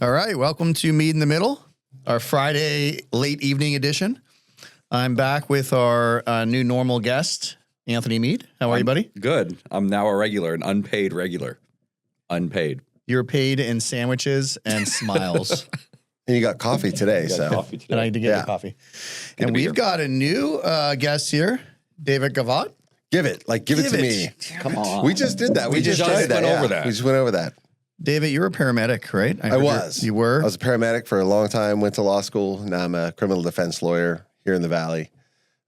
All right, welcome to Meade in the Middle, our Friday late evening edition. I'm back with our new normal guest, Anthony Meade. How are you, buddy? Good. I'm now a regular, an unpaid regular. Unpaid. You're paid in sandwiches and smiles. And you got coffee today, And I did get the coffee. And we've got a new guest here, David Gavotte. Give it to me. Come on. We just did that. We just went over that. We just went over that. David, you're a paramedic, right? I was. You were? I was a paramedic for a long time, went to law school. Now I'm a criminal defense lawyer here in the Valley.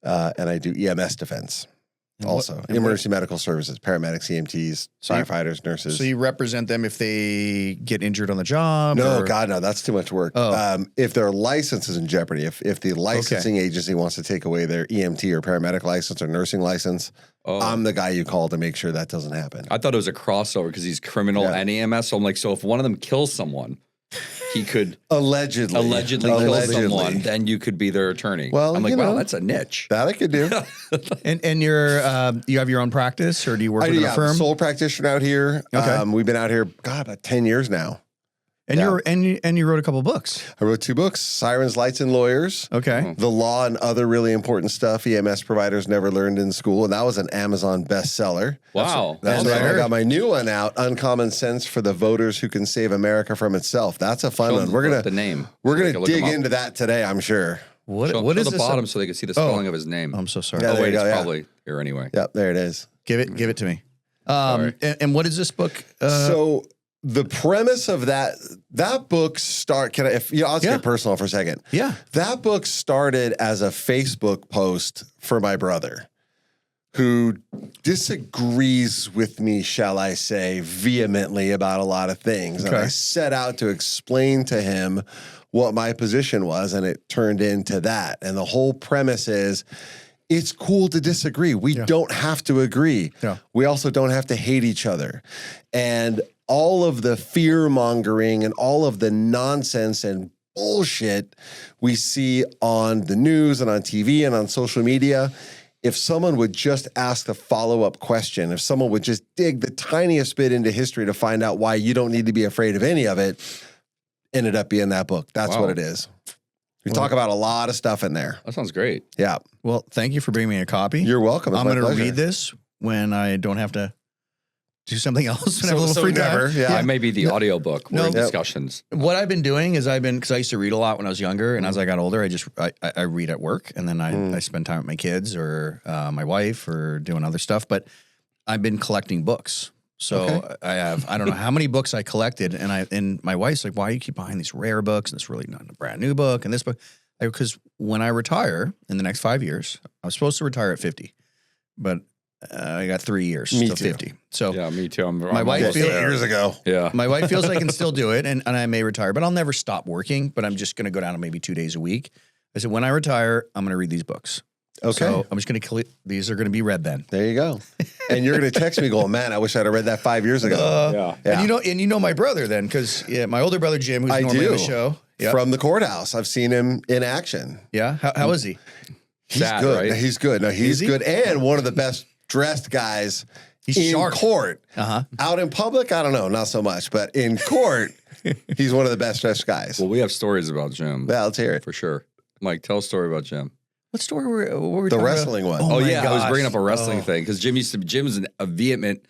And I do EMS defense also. Emergency medical services, paramedics, EMTs, firefighters, nurses. So you represent them if they get injured on the job? No, God, no. That's too much work. If their license is in jeopardy, if the licensing agency wants to take away their EMT or paramedic license or nursing license, I'm the guy you call to make sure that doesn't happen. I thought it was a crossover because he's criminal and EMS. So I'm like, so if one of them kills someone, he could allegedly kill someone, then you could be their attorney. Well, I'm like, wow, that's a niche. That I could do. And you're you have your own practice, or do you work with a firm? I'm a sole practitioner out here. Okay. We've been out here, about 10 years now. And you wrote a couple books. I wrote 2 books, Sirens, Lights, and Lawyers. Okay. The law and other really important stuff EMS providers never learned in school. And that was an Amazon bestseller. Wow. And then I got my new one out, Uncommon Sense for the Voters Who Can Save America from Itself. That's a fun one. We're going to dig into that today, I'm sure. What is the this bottom so they can see the spelling of his name. I'm so sorry. Yeah, wait, it's probably here anyway. Yep, there it is. Give it to me. And what is this book? So the premise of that book I'll just get personal for a second. Yeah. That book started as a Facebook post for my brother, who disagrees with me, shall I say, vehemently about a lot of things. Okay. And I set out to explain to him what my position was, and it turned into that. And the whole premise is, it's cool to disagree. We don't have to agree. Yeah. We also don't have to hate each other. And all of the fear-mongering and all of the nonsense and bullshit we see on the news and on TV and on social media, if someone would just ask the follow-up question, if someone would just dig the tiniest bit into history to find out why you don't need to be afraid of any of it, ended up being that book. That's what it is. We talk about a lot of stuff in there. That sounds great. Yeah. Well, thank you for bringing me a copy. You're welcome. I'm going to read this when I don't have to do something else. When I have a little free time. Yeah. I may be the audiobook. We're in discussions. What I've been doing is because I used to read a lot when I was younger, and as I got older, I read at work, and then I spend time with my kids or my wife or doing other stuff. But I've been collecting books. So I don't know how many books I collected, and my wife's like, why do you keep buying these rare books and this really not a brand new book and this book? Because when I retire in the next 5 years, I was supposed to retire at 50, but I got 3 years to 50. So yeah, me too. My wife feels years ago. Yeah, my wife feels I can still do it, and I may retire, but I'll never stop working. But I'm just going to go down to maybe 2 days a week. I said, when I retire, I'm going to read these books. Okay. So I'm just going to these are going to be read then. There you go. And you're going to text me going, man, I wish I'd have read that 5 years ago. And you know my brother then, because my older brother Jim, who's normally on the show. Yep. From the courthouse. I've seen him in action. Yeah. How is he? He's good. Right? He's good. No, he's good. And one of the best dressed guys in court. Out in public, I don't know, not so much. But in court, he's one of the best dressed guys. Well, we have stories about Jim. Yeah, let's hear it. For sure. Mike, tell a story about Jim. What story were we the talking wrestling about? one. Oh yeah, gosh. I was bringing up a wrestling thing because Jim's a vehement.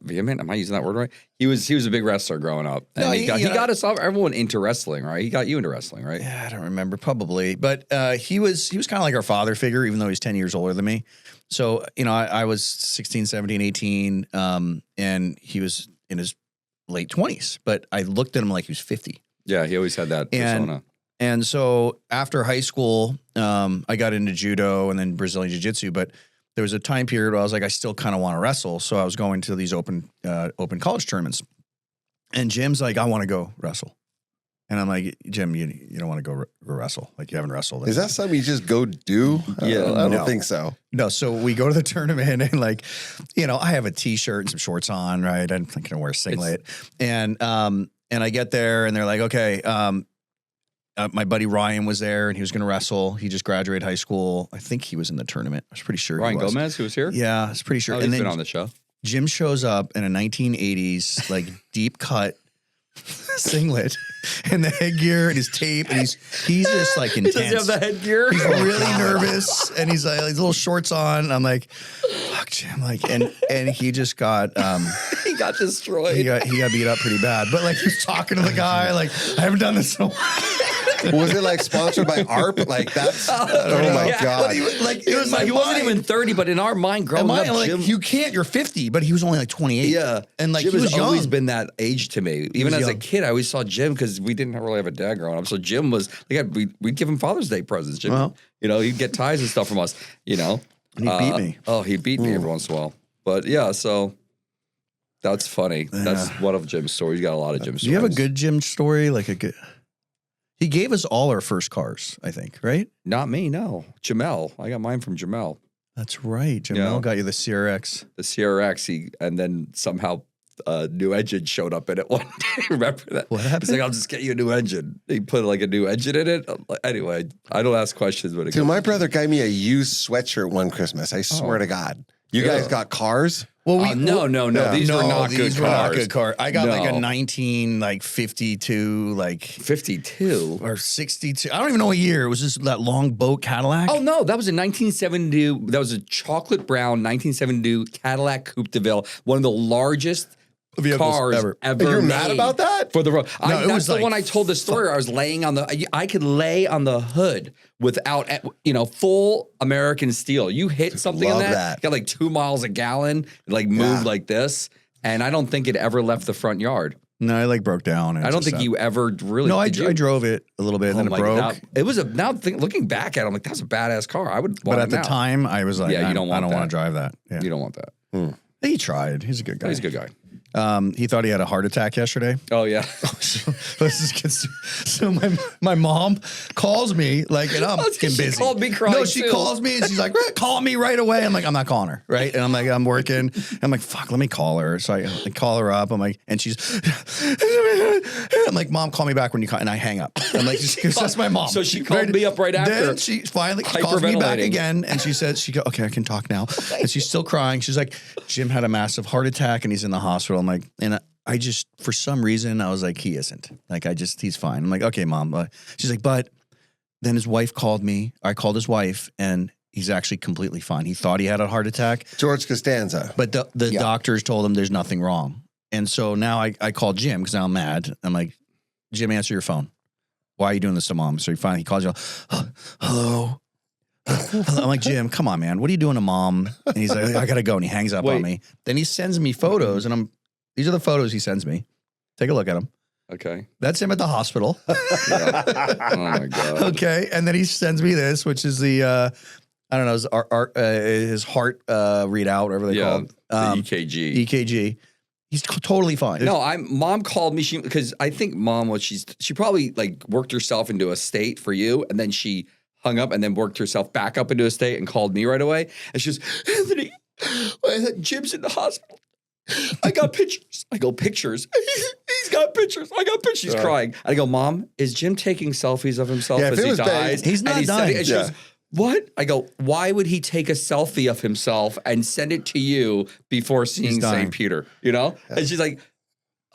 Vehement? Am I using that word right? He was a big wrestler growing up, and he got us all, everyone into wrestling, right? He got you into wrestling, right? Yeah, I don't remember, probably, but he was kind of like our father figure, even though he's 10 years older than me. So I was 16, 17, 18, and he was in his late 20s. But I looked at him like he was 50. Yeah, he always had that persona. And so after high school, I got into judo and then Brazilian jiu-jitsu, but there was a time period where I was like, I still kind of want to wrestle. So I was going to these open college tournaments. And Jim's like, I want to go wrestle. And I'm like, Jim, you don't want to go wrestle. Like, you haven't wrestled. Is that something you just go do? Yeah. I don't think so. No. So we go to the tournament and I have a t-shirt and some shorts on, right? I'm going to wear a singlet. And I get there and they're like, okay, my buddy Ryan was there and he was going to wrestle. He just graduated high school. I think he was in the tournament. I was pretty sure. Ryan Gomez, who was here? Yeah, I was pretty sure. Oh, he's been on the show. Jim shows up in a 1980s, deep cut singlet. and the headgear and his tape, and he's just like intense. He doesn't have the headgear. He's really nervous, and he's like his little shorts on. And I'm like, fuck Jim, like, and he just got he got destroyed. he got beat up pretty bad. But like he's talking to the guy, like I haven't done this in a while. Was it like sponsored by ARP? Like that's oh my god! But he was He wasn't even 30, but in our mind, growing up, like, Jim, you can't. You're 50, but he was only like 28. yeah, and like Jim he was has young. always been that age to me. Even was as a young. kid, I always saw Jim because we didn't really have a dad growing up. So Jim was we'd give him Father's Day presents. Jim, Well. he'd get ties and stuff from us. And he beat me. Oh, he beat me every once in a while. But yeah, so that's funny. That's one of Jim's stories. He's got a lot of Jim's stories. Do you have a good Jim story? Like a good. He gave us all our first cars, I think, right? Not me, no. Jamel. I got mine from Jamel. That's right. Jamel Yeah. got you the CRX. The CRX, and then somehow a new engine showed up in it one day. Remember that? What happened? He's like, I'll just get you a new engine. He put like a new engine in it. Anyway, I don't ask questions when it Dude, comes. my brother got me a used sweatshirt one Christmas. I swear to God. You guys got cars? Well, No. These were not these good were not cars. good cars. I got like a No. 1952, like 52. or 62. I don't even know what year. It was just that long boat Cadillac. Oh, no, that was a 1972. That was a chocolate brown 1972 Cadillac Coupe de Ville, one of the largest Vehicles cars ever. ever. You're made mad about that? for the road. No, it That's was the like one I told the story. I was laying on I could lay on the hood without, full American steel. You hit something in Love that, that. got like 2 miles a gallon, like moved like this, and I don't think it ever left the front yard. No, I like broke down. I don't think you ever really. No, I did you? drove it a little bit, and then it broke. It was looking back at it, I'm like, that's a badass car. I would. But want at it the now. time, I was like, Yeah, you I don't don't want want that. to drive that. Yeah. You don't want that. He tried. He's a good guy. He's a good guy. He thought he had a heart attack yesterday. Oh yeah. So my mom calls me like, and I'm She busy. called me crying, No, she too. calls me and she's like, call me right away. I'm like, I'm not calling her, right? And I'm like, I'm working. I'm like, fuck, let me call her. So I call her up. I'm like, and she's, I'm like, Mom, call me back when you call. And I hang up. I'm like, that's my mom. So she called me up right after. Then she finally calls me back again, and she says, okay, I can talk now. And she's still crying. She's like, Jim had a massive heart attack and he's in the hospital. I'm like, and I just, for some reason, I was like, he isn't. Like, he's fine. I'm like, okay, Mom. She's like, but then his wife called me. I called his wife, and he's actually completely fine. He thought he had a heart attack. George Costanza. But the doctors told him there's nothing wrong. And so now I called Jim because now I'm mad. I'm like, Jim, answer your phone. Why are you doing this to Mom? So he finally calls you. Hello. I'm like, Jim, come on, man. What are you doing to Mom? And he's like, I got to go. And he hangs up on me. Then he sends me photos, and these are the photos he sends me. Take a look at them. Okay. That's him at the hospital. Yeah. Oh my god. Okay. And then he sends me this, which is the, I don't know, his heart readout, whatever they call it. The EKG. EKG. He's totally fine. No, Mom called me because I think Mom she probably like worked herself into a state for you, and then she hung up and then worked herself back up into a state and called me right away. And she goes, Anthony, Jim's in the hospital. I got pictures. I go, pictures? He's got pictures. I got pictures. She's crying. I go, Mom, is Jim taking selfies of himself as he dies? He's not dying. And she goes, what? I go, why would he take a selfie of himself and send it to you before seeing St. Peter? You know? Yeah. And she's like,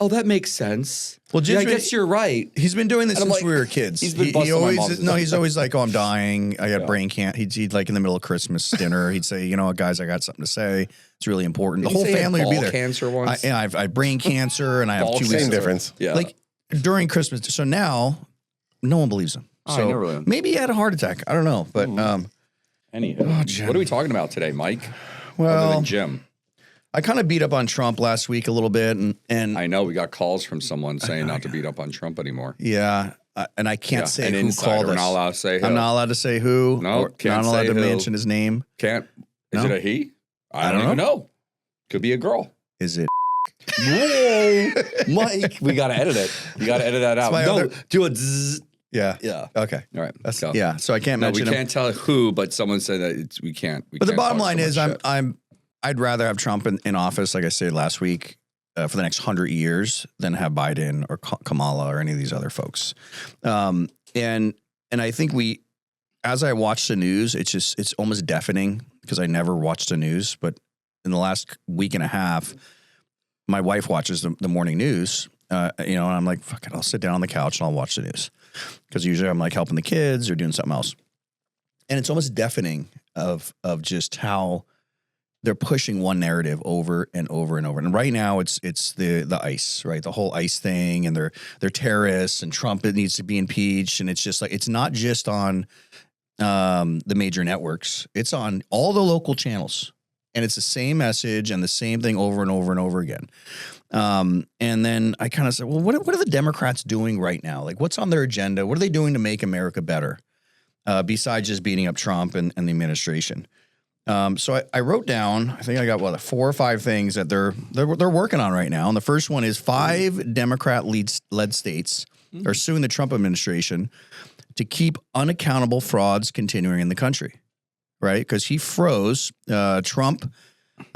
oh, that makes sense. Well, I guess you're right. He's been doing this since we were kids. He's been busting my mom's he's always like, oh, I'm dying. I got brain cancer. He'd like in the middle of Christmas dinner, he'd say, you know what, guys, I got something to say. It's really important. The whole family would be there. Cancer once? I have brain cancer, and I have 2 weeks. Same difference. Yeah. Like during Christmas. So now, no one believes him. So I never really. Maybe he had a heart attack. I don't know. But anywho, what are we talking about today, Mike? Well, other than Jim. I kind of beat up on Trump last week a little bit, and I know we got calls from someone saying not to beat up on Trump anymore. Yeah, and I can't say who called us. We're not allowed to say who. I'm not allowed to say who. No, not allowed to mention his name. Can't. Is it a he? I don't know. even know. Could be a girl. Is it? Whoa, Mike, we gotta edit it. You gotta edit that out. No, do a zzz. Yeah. Yeah. Okay. All right. That's, yeah. So I can't mention. We can't tell who, but someone said that we can't. But the bottom line is, I'd rather have Trump in office, like I said last week, for the next 100 years than have Biden or Kamala or any of these other folks. And I think as I watch the news, it's almost deafening because I never watch the news. But in the last week and a half, my wife watches the morning news, and I'm like, fuck it, I'll sit down on the couch and I'll watch the news because usually I'm like helping the kids or doing something else, and it's almost deafening of just how they're pushing one narrative over and over and over. And right now it's the ICE, right? The whole ICE thing, and they're terrorists, and Trump needs to be impeached. And it's just like, it's not just on the major networks. It's on all the local channels. And it's the same message and the same thing over and over and over again. And then I kind of said, well, what are the Democrats doing right now? Like, what's on their agenda? What are they doing to make America better? Besides just beating up Trump and the administration. So I wrote down, I think I got 4 or 5 things that they're working on right now. And the first one is 5 Democrat-led states are suing the Trump administration to keep unaccountable frauds continuing in the country, right? Because he froze, Trump,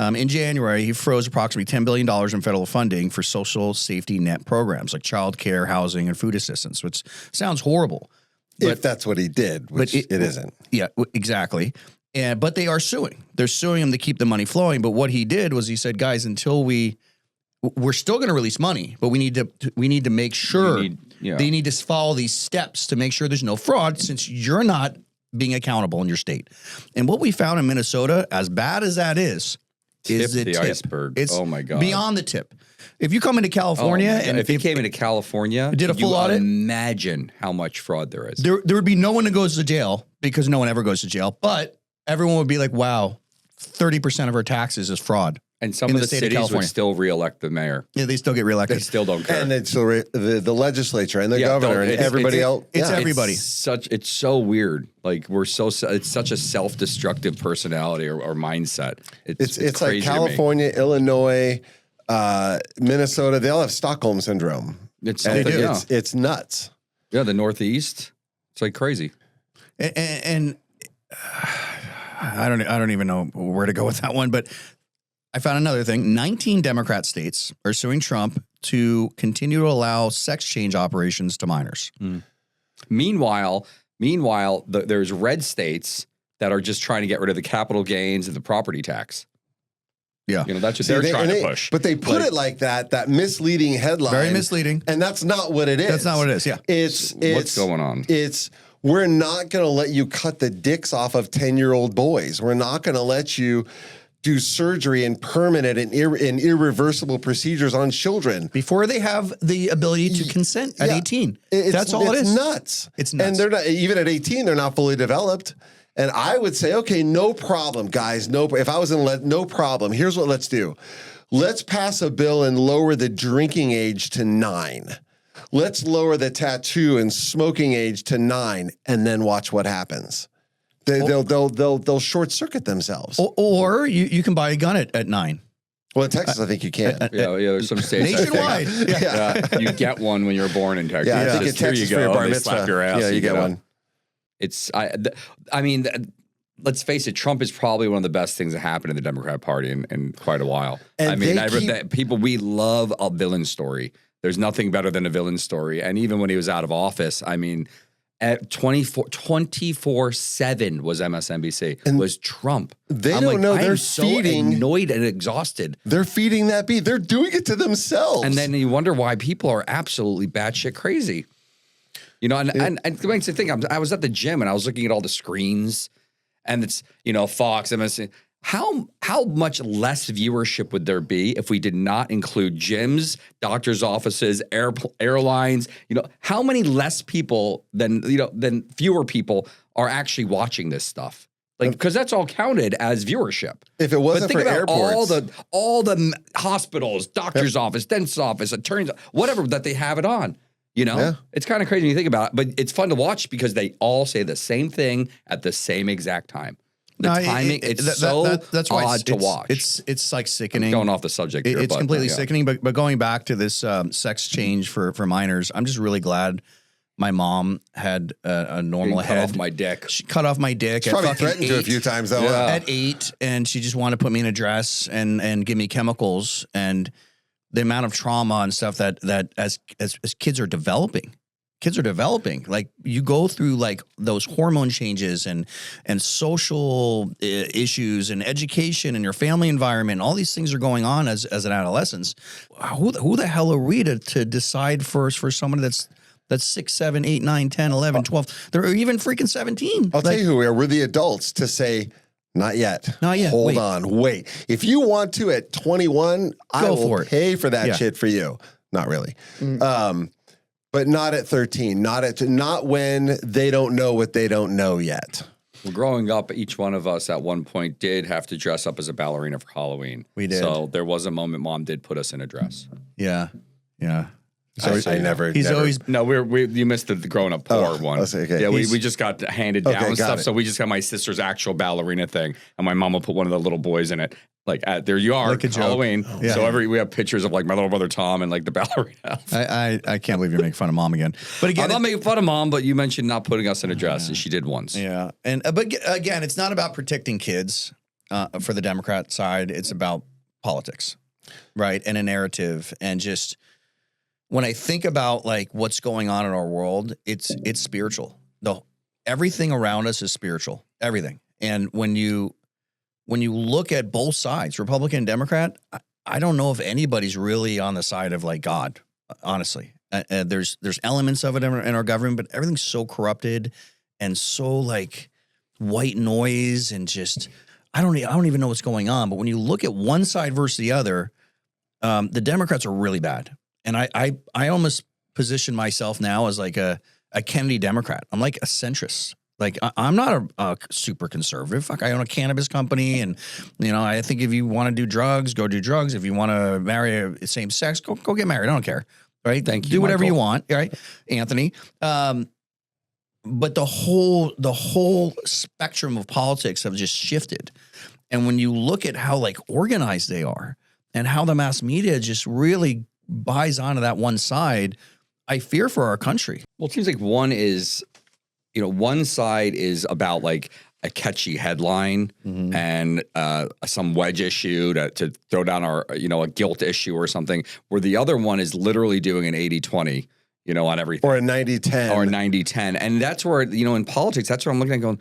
in January, he froze approximately $10 billion in federal funding for social safety net programs like child care, housing, and food assistance, which sounds horrible. If that's what he did, which it isn't. Yeah, exactly. But they are suing. They're suing him to keep the money flowing. But what he did was he said, guys, until we're still going to release money, but we need to make sure they need to follow these steps to make sure there's no fraud, since you're not being accountable in your state. And what we found in Minnesota, as bad as that is the tip. Iceberg. It's oh my God. Beyond the tip. If you come into California and if he came into California, did a full audit, imagine how much fraud there is. There would be no one that goes to jail, because no one ever goes to jail, but everyone would be like, wow, 30% of our taxes is fraud. And some of the cities would still reelect the mayor. Yeah, they still get reelected. They still don't care. And it's the legislature and the governor and everybody else. It's everybody. It's so weird. Like it's such a self-destructive personality or mindset. It's like California, Illinois, Minnesota. They all have Stockholm syndrome. It's nuts. Yeah, the Northeast. It's like crazy. And I don't even know where to go with that one, but I found another thing. 19 Democrat states are suing Trump to continue to allow sex change operations to minors. Meanwhile, there's red states that are just trying to get rid of the capital gains and the property tax. Yeah. That's what they're trying to push. But they put it like that misleading headline. Very misleading. And that's not what it is. That's not what it is, yeah. It's what's going on? We're not going to let you cut the dicks off of 10-year-old boys. We're not going to let you do surgery and permanent and irreversible procedures on children before they have the ability to consent at 18. That's all it is. It's nuts. It's nuts. And they're not, even at 18, they're not fully developed. And I would say, okay, no problem, guys. If I was no problem. Here's what let's do. Let's pass a bill and lower the drinking age to 9. Let's lower the tattoo and smoking age to 9, and then watch what happens. They'll short circuit themselves. Or you can buy a gun at 9. Well, in Texas, I think you can. There's some states nationwide. Yeah, you get one when you're born in Texas. Yeah, I think in Texas for your bar mitzvah, slap your ass. Yeah, you get one. I mean, let's face it. Trump is probably one of the best things that happened in the Democrat Party in quite a while. And I mean, we love a villain story. There's nothing better than a villain story. And even when he was out of office, I mean, at 24/7 was MSNBC. And was Trump. They don't know they're feeding, so annoyed and exhausted. They're feeding that beat. They're doing it to themselves. And then you wonder why people are absolutely batshit crazy. And it makes you think. I was at the gym and I was looking at all the screens, and it's Fox, MSNBC. How much less viewership would there be if we did not include gyms, doctors' offices, airlines? How many less people than fewer people are actually watching this stuff? Like, because that's all counted as viewership. If it wasn't for airports, all the hospitals, doctor's office, dentist's office, attorneys, whatever that they have it on. It's kind of crazy when you think about it, but it's fun to watch because they all say the same thing at the same exact time. Timing, that's odd to watch. It's like sickening. I'm going off the subject here. It's completely sickening. But going back to this sex change for minors, I'm just really glad my mom had a normal head. Cut off my dick. She cut off my dick. She probably threatened you a few times though. Yeah. At 8, and she just wanted to put me in a dress and give me chemicals, and the amount of trauma and stuff that as kids are developing. kids are developing. Like you go through like those hormone changes and social issues and education and your family environment. All these things are going on as an adolescent. Who the hell are we to decide first for someone that's 6, 7, 8, 9, 10, 11, 12. They're even freaking 17. I'll tell you who we are. We're the adults to say, not yet. Not yet. Hold Wait. on. Wait. If you want to at 21, I will pay for that shit for you. Not really. But not at 13. Not when they don't know what they don't know yet. Well, growing up, each one of us at one point did have to dress up as a ballerina for Halloween. We did. So there was a moment Mom did put us in a dress. Yeah. Yeah. So I never. He's never, always. No, you missed the growing up poor one. Okay. Yeah, we just got handed down and stuff. it. So we just got my sister's actual ballerina thing, and my mom will put one of the little boys in it. Like there you are, Like a joke. Halloween. Yeah. So we have pictures of like my little brother Tom and like the ballerina. I can't believe you're making fun of Mom again. But again, I'm not making fun of Mom, but you mentioned not putting us in a dress, and she did once. Yeah, and but again, it's not about protecting kids for the Democrat side. It's about politics, right? And a narrative, and just when I think about like what's going on in our world, it's spiritual. Everything around us is spiritual. Everything, and when you look at both sides, Republican and Democrat, I don't know if anybody's really on the side of like God, honestly. There's elements of it in our government, but everything's so corrupted and so like white noise and just I don't even know what's going on. But when you look at one side versus the other, the Democrats are really bad, and I almost position myself now as like a Kennedy Democrat. I'm like a centrist. Like I'm not a super conservative. Fuck, I own a cannabis company, and I think if you want to do drugs, go do drugs. If you want to marry a same sex, go get married. I don't care. Right? Thank you. Do whatever Michael. you want. Right, Anthony. But the whole spectrum of politics have just shifted, and when you look at how like organized they are, and how the mass media just really buys onto that one side, I fear for our country. Well, it seems like one side is about like a catchy headline and some wedge issue to throw down our, a guilt issue or something, where the other one is literally doing an 80-20, on everything. Or a 90-10. Or a 90-10. And that's where, in politics, that's where I'm looking at going,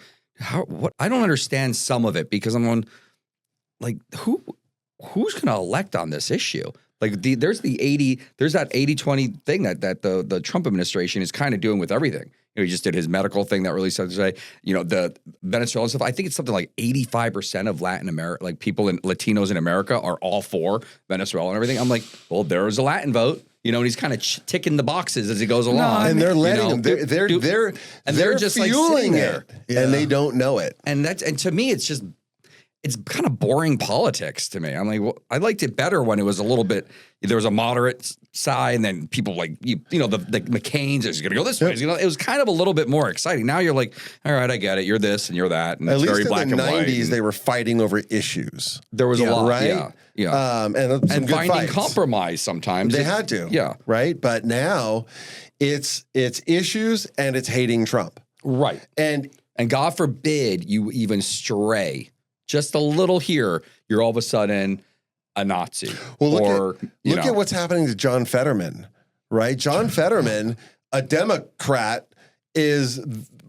what? I don't understand some of it because I'm going, like, who's going to elect on this issue? Like there's that 80-20 thing that the Trump administration is kind of doing with everything. He just did his medical thing that released today. The Venezuela stuff. I think it's something like 85% of Latin America, like Latinos in America, are all for Venezuela and everything. I'm like, well, there's a Latin vote. And he's kind of ticking the boxes as he goes along. And they're letting them. They're just fueling like there, and they don't know it. And to me, it's kind of boring politics to me. I'm like, well, I liked it better when it was a little bit. There was a moderate side, and then people like the McCain's is going to go this way. It was kind of a little bit more exciting. Now you're like, all right, I get it. You're this and you're that, and At it's least very in black the and white. 90s, they were fighting over issues. There was a lot, right? Yeah. And some good finding fights. compromise sometimes. They had to, yeah, right. But now, it's issues and it's hating Trump, right. And God forbid you even stray just a little here, you're all of a sudden a Nazi. Well, look at what's happening to John Fetterman, right? John Fetterman, a Democrat, is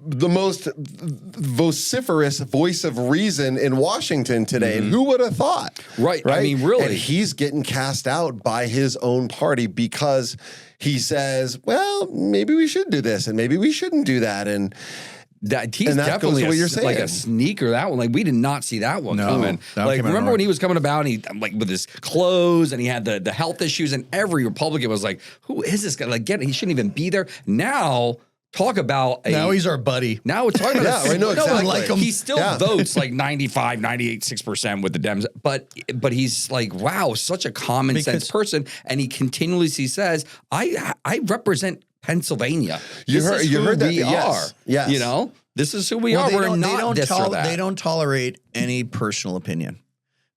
the most vociferous voice of reason in Washington today. And who would have thought? Right. I mean, really. And he's getting cast out by his own party because he says, well, maybe we should do this and maybe we shouldn't do that. And he's that definitely goes to what you're saying. like a sneaker. That one, like we did not see that one coming. Like remember when he was coming about, and he like with his clothes, and he had the health issues, and every Republican was like, "Who is this guy? Like, he shouldn't even be there." Now talk about now he's our buddy. Now we're talking about exactly. like he still votes like 95, 96% with the Dems, but he's like, wow, such a common sense person, and he continually says, I represent Pennsylvania. You heard that? We are. Yes. This is who we are. We're not this or that. They don't tolerate any personal opinion.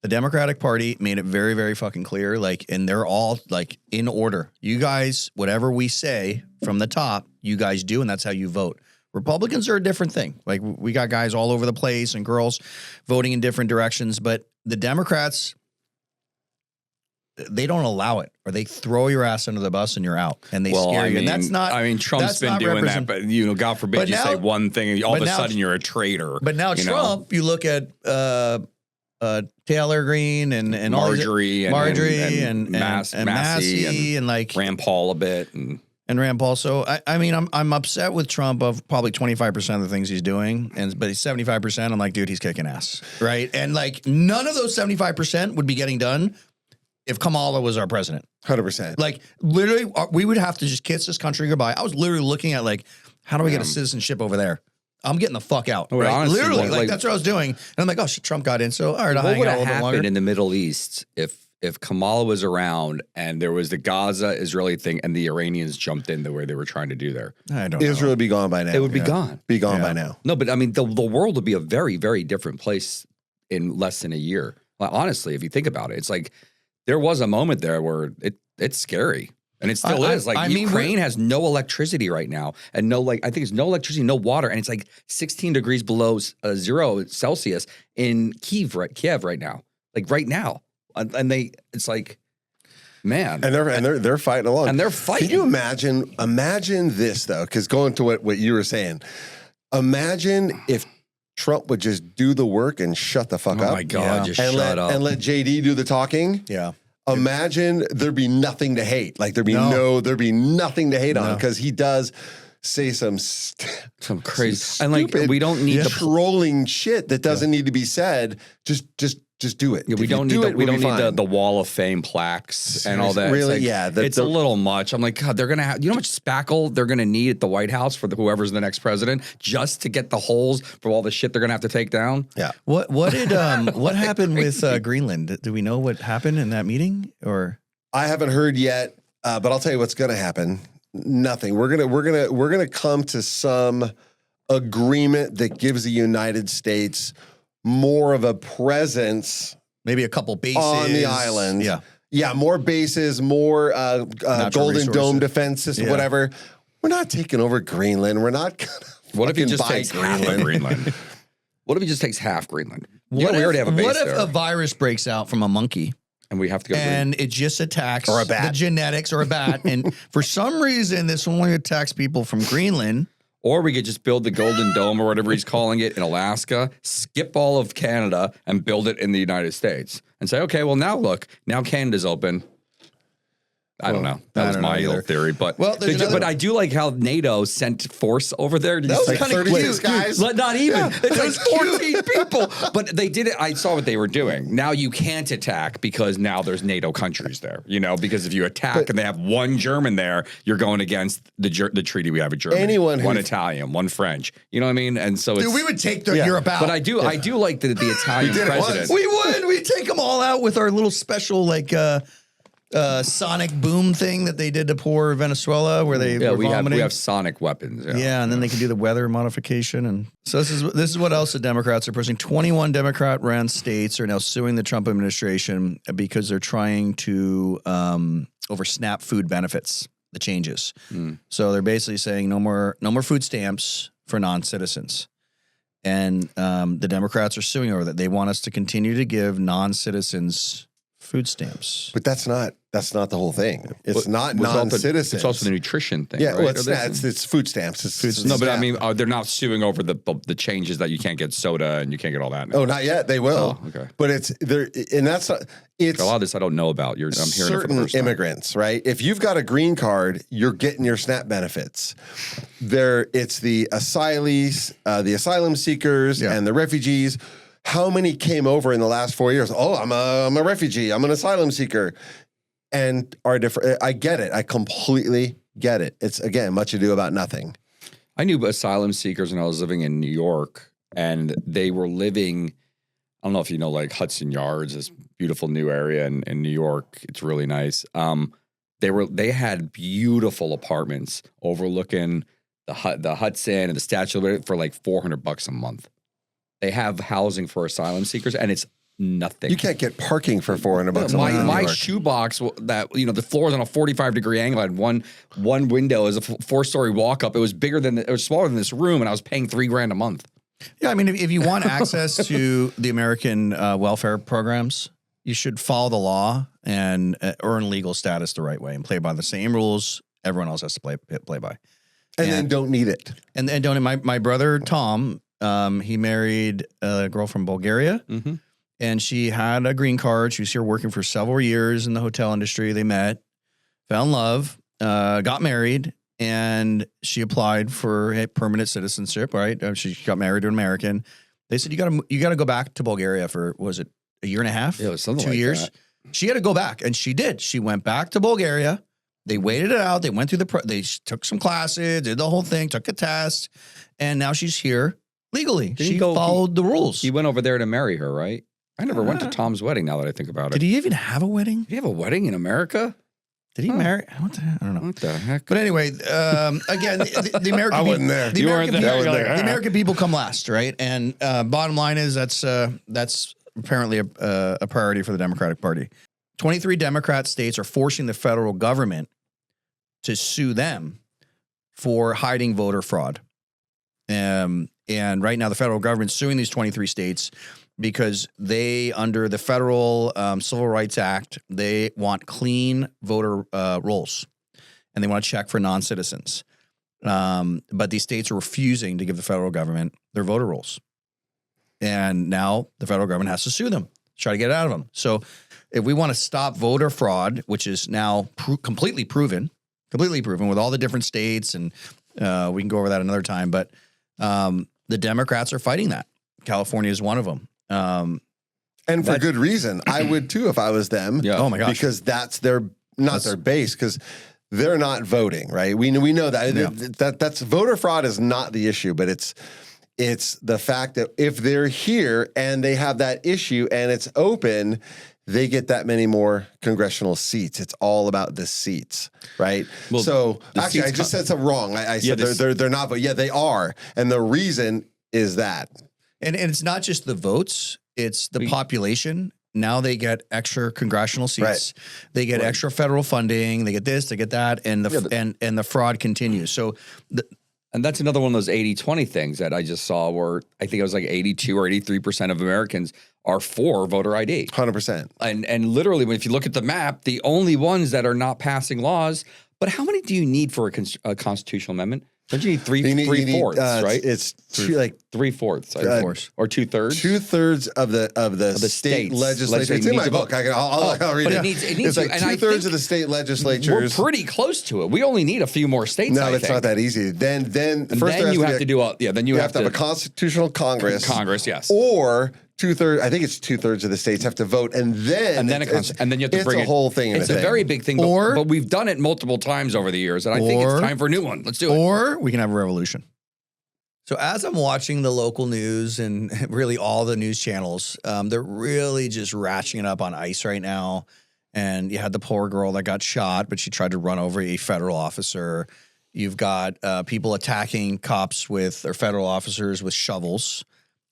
The Democratic Party made it very, very fucking clear. Like, and they're all like in order. You guys, whatever we say from the top, you guys do, and that's how you vote. Republicans are a different thing. Like, we got guys all over the place and girls voting in different directions. But the Democrats, they don't allow it, or they throw your ass under the bus and you're out, and they Well, scare I you. mean, And that's not. Trump's that's been not doing that, represent- but God forbid But you now- say one thing and all of but a now- sudden you're a traitor. But now you know? Trump, you look at Taylor Greene and all these- Marjorie and Massey and like Rand Paul a bit and Rand Paul. So I mean, I'm upset with Trump of probably 25% of the things he's doing, but he's 75%. I'm like, dude, he's kicking ass, right? And like, none of those 75% would be getting done if Kamala was our president. 100%. Like, literally, we would have to just kiss this country goodbye. I was literally looking at like, how do we get a citizenship over there? I'm getting the fuck out. Well, Right? honestly, Literally, like- that's what I was doing. And I'm like, oh shit, Trump got in. So all right, I'll what hang would out a have little bit longer. happened in the Middle East if Kamala was around and there was the Gaza-Israeli thing and the Iranians jumped in the way they were trying to do there? I don't know. Israel would be gone by now. It would be gone. Be gone by now. No, but I mean, the world would be a very, very different place in less than a year. Like, honestly, if you think about it, it's like there was a moment there where it's scary. And it still is. Like, Ukraine has no electricity right now, and I think it's no electricity, no water, and it's like 16 degrees below 0 Celsius in Kiev right now. Like right now, and it's like, man, And they're fighting along. and they're fighting. Can you imagine this though? Because going to what you were saying, imagine if Trump would just do the work and shut the fuck up. Oh my God, Yeah. just and shut up. and let JD do the talking. Yeah. Imagine there'd be nothing to hate. Like there'd be nothing to hate on because he does say some crazy, and like stupid, we don't need the trolling shit that doesn't need to be said. Just do it. Yeah, we If you don't do need it, we'll be fine. the Wall of Fame plaques and all that. Really? It's like, Yeah, it's a little much. I'm like, God, they're gonna have. You know how much spackle they're gonna need at the White House for whoever's the next president just to get the holes for all the shit they're gonna have to take down. Yeah. What did what happened with Greenland? Do we know what happened in that meeting? Or I haven't heard yet, but I'll tell you what's going to happen. Nothing. We're gonna come to some agreement that gives the United States more of a presence maybe a couple bases on the island. Yeah. Yeah, more bases, more Golden resources. Dome defense system, Yeah. whatever. We're not taking over Greenland. We're not gonna What if he fucking just buy takes half of Greenland? What if he just takes half Greenland? We already have a base What if there, a virus breaks out from a monkey and we have to go. and it just attacks Or a bat. the genetics or a bat, and for some reason this only attacks people from Greenland? Or we could just build the Golden Dome or whatever he's calling it in Alaska, skip all of Canada and build it in the United States and say, okay, well, now Canada's open. I don't know. That was my little theory. But, Well, there's another- but I do like how NATO sent force over there. Did you That was see kinda 36 cute, guys. Not even. It's like 14 people. But they did it. I saw what they were doing. Now you can't attack because now there's NATO countries there. You know, because if you attack and they have one German there, you're going against the treaty we have with Germany. One Italian, one French. You know what I mean? And so it's. Dude, we would take Europe out. But I do like the Italian did it president. once. We would. We'd take them all out with our little special sonic boom thing that they did to poor Venezuela, where they were we vomiting. have sonic weapons. Yeah, and then they can do the weather modification. And so this is what else the Democrats are pushing. 21 Democrat-run states are now suing the Trump administration because they're trying to over SNAP food benefits, the changes. So they're basically saying no more food stamps for non-citizens. And the Democrats are suing over that. They want us to continue to give non-citizens food stamps. But that's not the whole thing. It's not It's also- non-citizens. It's also the nutrition thing. yeah. right? Well, Or it's this- it's food stamps. It's No, but I SNAP. mean, they're not suing over the changes that you can't get soda and you can't get all that. Now. Oh, not yet. They will. Oh, okay. But it's there, and that's not. It's A lot of this I don't know about. I'm hearing it for the certain first time. immigrants, right? If you've got a green card, you're getting your SNAP benefits. It's the asylees, the asylum seekers, and the refugees. How many came over in the last 4 years? Oh, I'm a refugee. I'm an asylum seeker, and are different. I get it. I completely get it. It's again much ado about nothing. I knew asylum seekers when I was living in New York, and they were living. I don't know if you know, like Hudson Yards, this beautiful new area in New York. It's really nice. They had beautiful apartments overlooking the Hudson and the Statue of Liberty for like $400 a month. They have housing for asylum seekers, and it's nothing. You can't get parking for $400 a month. in New My York. shoebox that the floor is on a 45-degree angle. I had one window is a 4-story walk up. It was it was smaller than this room, and I was paying $3,000 a month. Yeah, I mean, if you want access to the American welfare programs, you should follow the law and earn legal status the right way and play by the same rules everyone else has to play by. And then don't need it. And don't. My brother Tom, he married a girl from Bulgaria, and she had a green card. She was here working for several years in the hotel industry. They met, fell in love, got married, and she applied for permanent citizenship. Right? She got married to an American. They said you got to go back to Bulgaria for, was it a year and a half? Yeah, it was something 2 like years. that. She had to go back, and she did. She went back to Bulgaria. They waited it out. They went through they took some classes, did the whole thing, took a test, and now she's here legally. She followed the rules. He went over there to marry her, right? I never went to Tom's wedding. Now that I think about it, Did he even have a wedding? Did he have a wedding in America? Did he marry? I don't know. What the heck? But anyway, again, the American I wasn't there. The You American weren't there. people, I wasn't there. the American people come last, right? And bottom line is that's apparently a priority for the Democratic Party. 23 Democrat states are forcing the federal government to sue them for hiding voter fraud. And right now the federal government's suing these 23 states because they, under the Federal Civil Rights Act, they want clean voter rolls, and they want to check for non-citizens. But these states are refusing to give the federal government their voter rolls. And now the federal government has to sue them, try to get it out of them. So if we want to stop voter fraud, which is now completely proven with all the different states, and we can go over that another time, but the Democrats are fighting that. California is one of them. And for good reason. I would too if I was them. Yeah. Oh my gosh. Because that's their base, because they're not voting, right? We know that. Yeah. That's voter fraud is not the issue, but it's the fact that if they're here and they have that issue and it's open, they get that many more congressional seats. It's all about the seats, right? Well, so the actually, I just said something wrong. I said they're not, but yeah, they are, and the reason is that. And it's not just the votes, it's the population. Now they get extra congressional seats. Right. They get extra federal funding. They get this, they get that, and the fraud continues. So And that's another one of those 80-20 things that I just saw where I think it was like 82 or 83% of Americans are for voter ID. 100%. And literally, if you look at the map, the only ones that are not passing laws, but how many do you need for a constitutional amendment? Don't you need three-fourths, right? It's like 3/4, or 2/3. 2/3 of the state legislature. It's in my book. I'll read it. But it needs it's like 2/3 of the state legislatures. We're pretty close to it. We only need a few more states. No, it's not that easy. Then first then you have to do all. Yeah, then you have to have a constitutional Congress. Congress, yes. Or 2/3. I think it's 2/3 of the states have to vote, and then you have to bring a whole thing. It's a very big thing, but we've done it multiple times over the years, and I think it's time for a new one. Let's do it. Or we can have a revolution. So as I'm watching the local news and really all the news channels, they're really just ratcheting it up on ICE right now. And you had the poor girl that got shot, but she tried to run over a federal officer. You've got people attacking cops or federal officers with shovels.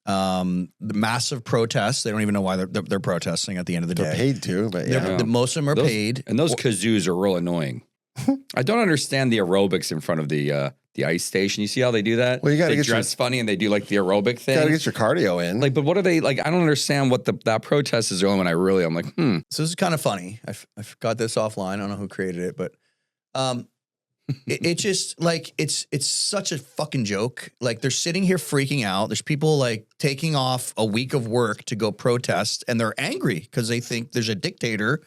The massive protests. They don't even know why they're protesting at the end of the day. They're paid to, but yeah. Most of them are paid. And those kazoos are real annoying. I don't understand the aerobics in front of the ICE station. You see how they do that? Well, you got to get dress funny and they do like the aerobic thing. Got to get your cardio in. Like, but what are they like? I don't understand what that protest is doing. When I'm like, So this is kind of funny. I got this offline. I don't know who created it, but it just like it's such a fucking joke. Like they're sitting here freaking out. There's people like taking off a week of work to go protest, and they're angry because they think there's a dictator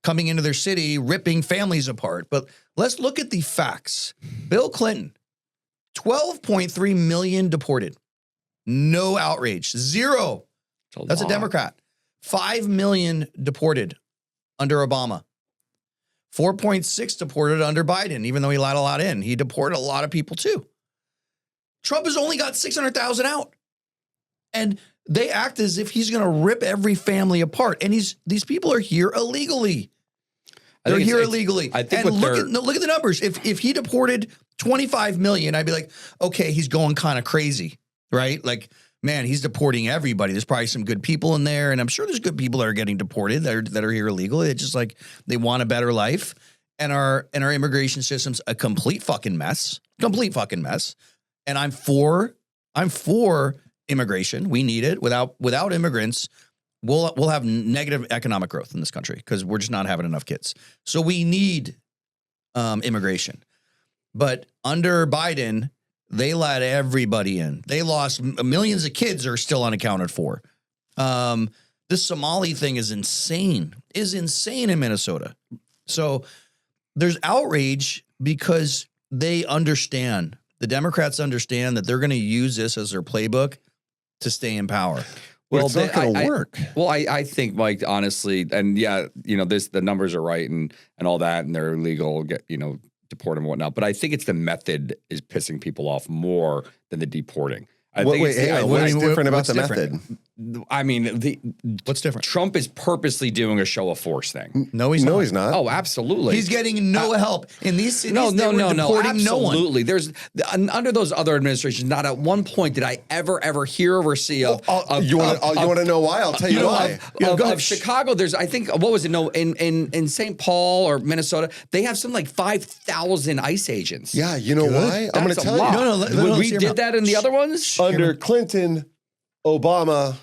coming into their city, ripping families apart. But let's look at the facts. Bill Clinton, 12.3 million deported. No outrage. Zero. That's a Democrat. 5 million deported under Obama. 4.6 deported under Biden, even though he let a lot in. He deported a lot of people too. Trump has only got 600,000 out. And they act as if he's going to rip every family apart. And these people are here illegally. They're here illegally. I think look at the numbers. If he deported 25 million, I'd be like, okay, he's going kind of crazy, right? Like, man, he's deporting everybody. There's probably some good people in there, and I'm sure there's good people that are getting deported that are here illegally. It's just like they want a better life, and our immigration system's a complete fucking mess. Complete fucking mess. And I'm for immigration. We need it. Without immigrants, we'll have negative economic growth in this country because we're just not having enough kids. So we need immigration. But under Biden, they let everybody in. They lost millions of kids are still unaccounted for. This Somali thing is insane in Minnesota. So there's outrage because they understand, the Democrats understand that they're going to use this as their playbook to stay in power. Well, it's not going to work. I think, Mike, honestly, and yeah, the numbers are right and all that, and they're illegal, deport them and whatnot. But I think it's the method is pissing people off more than the deporting. What's different about the method? I mean, what's different? Trump is purposely doing a show of force thing. No, he's not. Oh, absolutely. He's getting no help in these cities. No. Absolutely. No one. There's under those other administrations. Not at one point did I ever hear or see of. You want to know why? I'll tell you why. Of Chicago, there's I think what was it? No, in St. Paul or Minnesota, they have some like 5,000 ICE agents. Yeah, you know why? I'm going to tell you. No. We did that in the other ones under Clinton, Obama.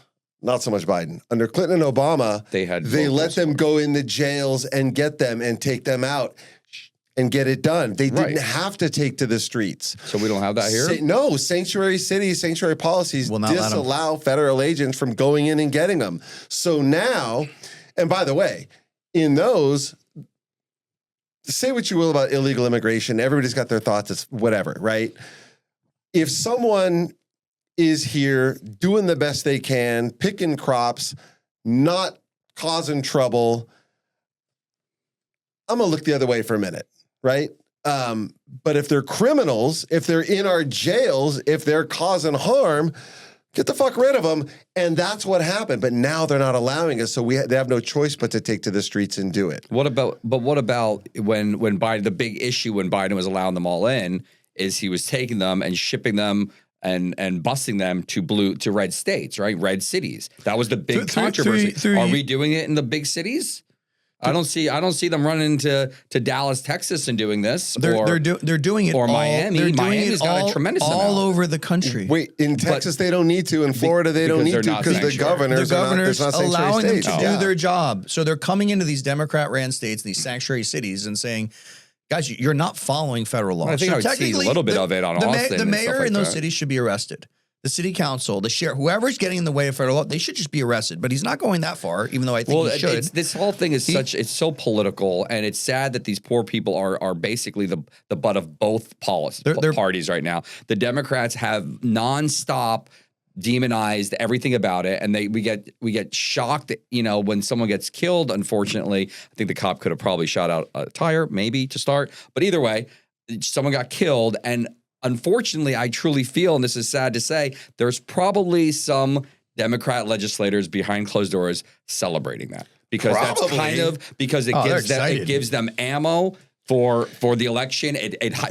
Not so much Biden. Under Clinton and Obama, they let them go in the jails and get them and take them out and get it done. They didn't have to take to the streets. So we don't have that here? No, sanctuary cities, sanctuary policies disallow federal agents from going in and getting them. So now, and by the way, in those, say what you will about illegal immigration, everybody's got their thoughts, it's whatever, right? If someone is here doing the best they can, picking crops, not causing trouble, I'm going to look the other way for a minute, right? But if they're criminals, if they're in our jails, if they're causing harm, get the fuck rid of them. And that's what happened. But now they're not allowing us, so they have no choice but to take to the streets and do it. What about when Biden, the big issue when Biden was allowing them all in is he was taking them and shipping them and busing them to red states, right? Red cities. That was the big controversy. Are we doing it in the big cities? I don't see them running to Dallas, Texas, and doing this. They're doing it or all, Miami. Miami's got a tremendous all amount. over the country. Wait, in Texas they don't need to. In Florida they don't need to because the governors are not allowing them to do their job. So they're coming into these Democrat-ran states, these sanctuary cities, and saying, guys, you're not following federal law. Well, I think I would see a little bit of it on Austin. The mayor in those cities should be arrested. The city council, the sheriff, whoever's getting in the way of federal law, they should just be arrested. But he's not going that far, even though I think he should. This whole thing is it's so political, and it's sad that these poor people are basically the butt of both parties right now. The Democrats have nonstop demonized everything about it, and we get shocked, when someone gets killed. Unfortunately, I think the cop could have probably shot out a tire, maybe to start. But either way, someone got killed, and unfortunately, I truly feel, and this is sad to say, there's probably some Democrat legislators behind closed doors celebrating that because that's kind of because it gives them ammo for the election.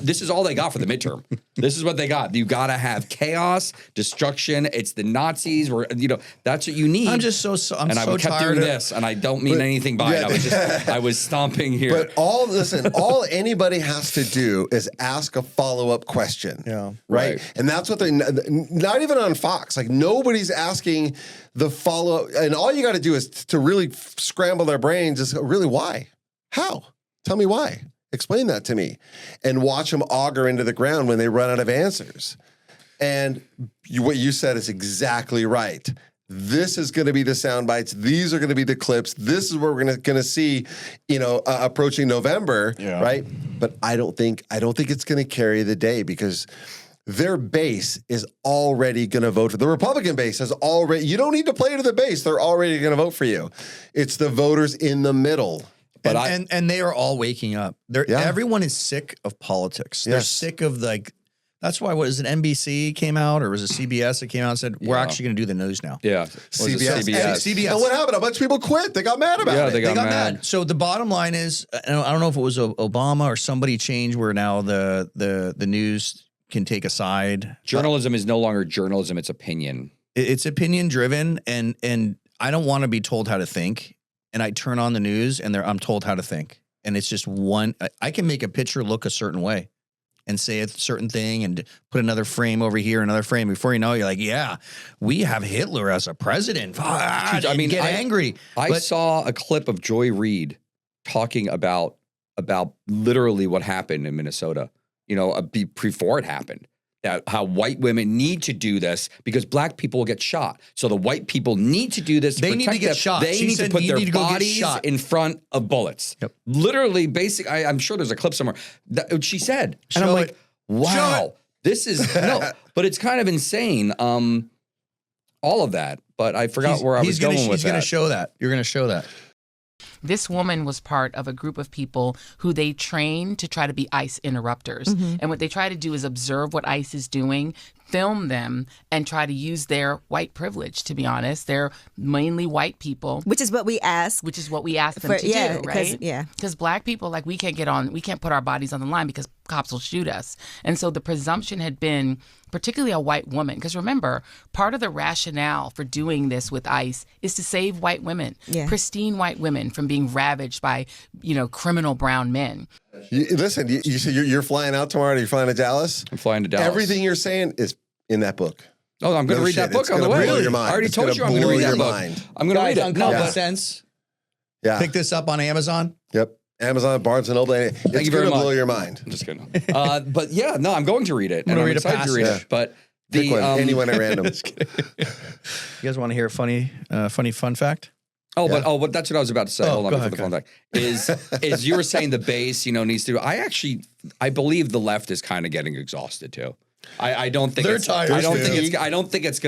This is all they got for the midterm. This is what they got. You got to have chaos, destruction. It's the Nazis. That's what you need. I'm just so and I kept doing this, and I don't mean anything by it. I was stomping here. But all anybody has to do is ask a follow-up question. Yeah. Right? And that's what they're not even on Fox. Like nobody's asking the follow-up. And all you got to do is to really scramble their brains is really why? How? Tell me why. Explain that to me, and watch them auger into the ground when they run out of answers. And what you said is exactly right. This is going to be the sound bites. These are going to be the clips. This is what we're going to see, approaching November, right? But I don't think it's going to carry the day because their base is already going to vote for the Republican base. You don't need to play to the base. They're already going to vote for you. It's the voters in the middle. But and they are all waking up. Everyone is sick of politics. They're sick of that's why, what is it, NBC came out or was it CBS that came out and said, we're actually going to do the news now. Yeah. CBS. And what happened? A bunch of people quit. They got mad about it. They got mad. So the bottom line is, I don't know if it was Obama or somebody changed where now the news can take a side. Journalism is no longer journalism. It's opinion. It's opinion driven. And I don't want to be told how to think. And I turn on the news and I'm told how to think. And it's just I can make a picture look a certain way. and say a certain thing and put another frame over here, another frame. Before you know it, you're like, yeah, we have Hitler as a president. I mean, get angry. I saw a clip of Joy Reid talking about literally what happened in Minnesota, before it happened. That how white women need to do this because black people will get shot. So the white people need to do this. They need to get shot. They need to put their bodies in front of bullets. Yep. Literally, I'm sure there's a clip somewhere. That she said, and I'm like, wow, this is but it's kind of insane. All of that, but I forgot where I was going with that. He's going to show that. You're going to show that. This woman was part of a group of people who they trained to try to be ICE interrupters. And what they try to do is observe what ICE is doing, film them, and try to use their white privilege, to be honest. They're mainly white people. Which is what we ask. Which is what we ask them to do, right? Yeah. Because black people, like, we can't put our bodies on the line because cops will shoot us. And so the presumption had been, particularly a white woman, because remember, part of the rationale for doing this with ICE is to save white women, pristine white women, from being ravaged by, criminal brown men. Listen, you said you're flying out tomorrow. Are you flying to Dallas? I'm flying to Dallas. Everything you're saying is in that book. Oh, I'm going to read that book on the way. Blow your mind. I already told you I'm going to read that book. I'm going to read it. Uncommon Sense. Yeah. Pick this up on Amazon. Yep. Amazon, Barnes & Noble. It's Thank you very much. Blow your mind. I'm just kidding. But yeah, no, I'm going to read it. And I'm excited to read it. But Pick one, anyone at random. You guys want to hear a funny fun fact? But that's what I was about to say. Hold on go before the fun fact. Is you were saying the base, needs to. I believe the left is kind of getting exhausted too. I don't think they're tired. I don't think it's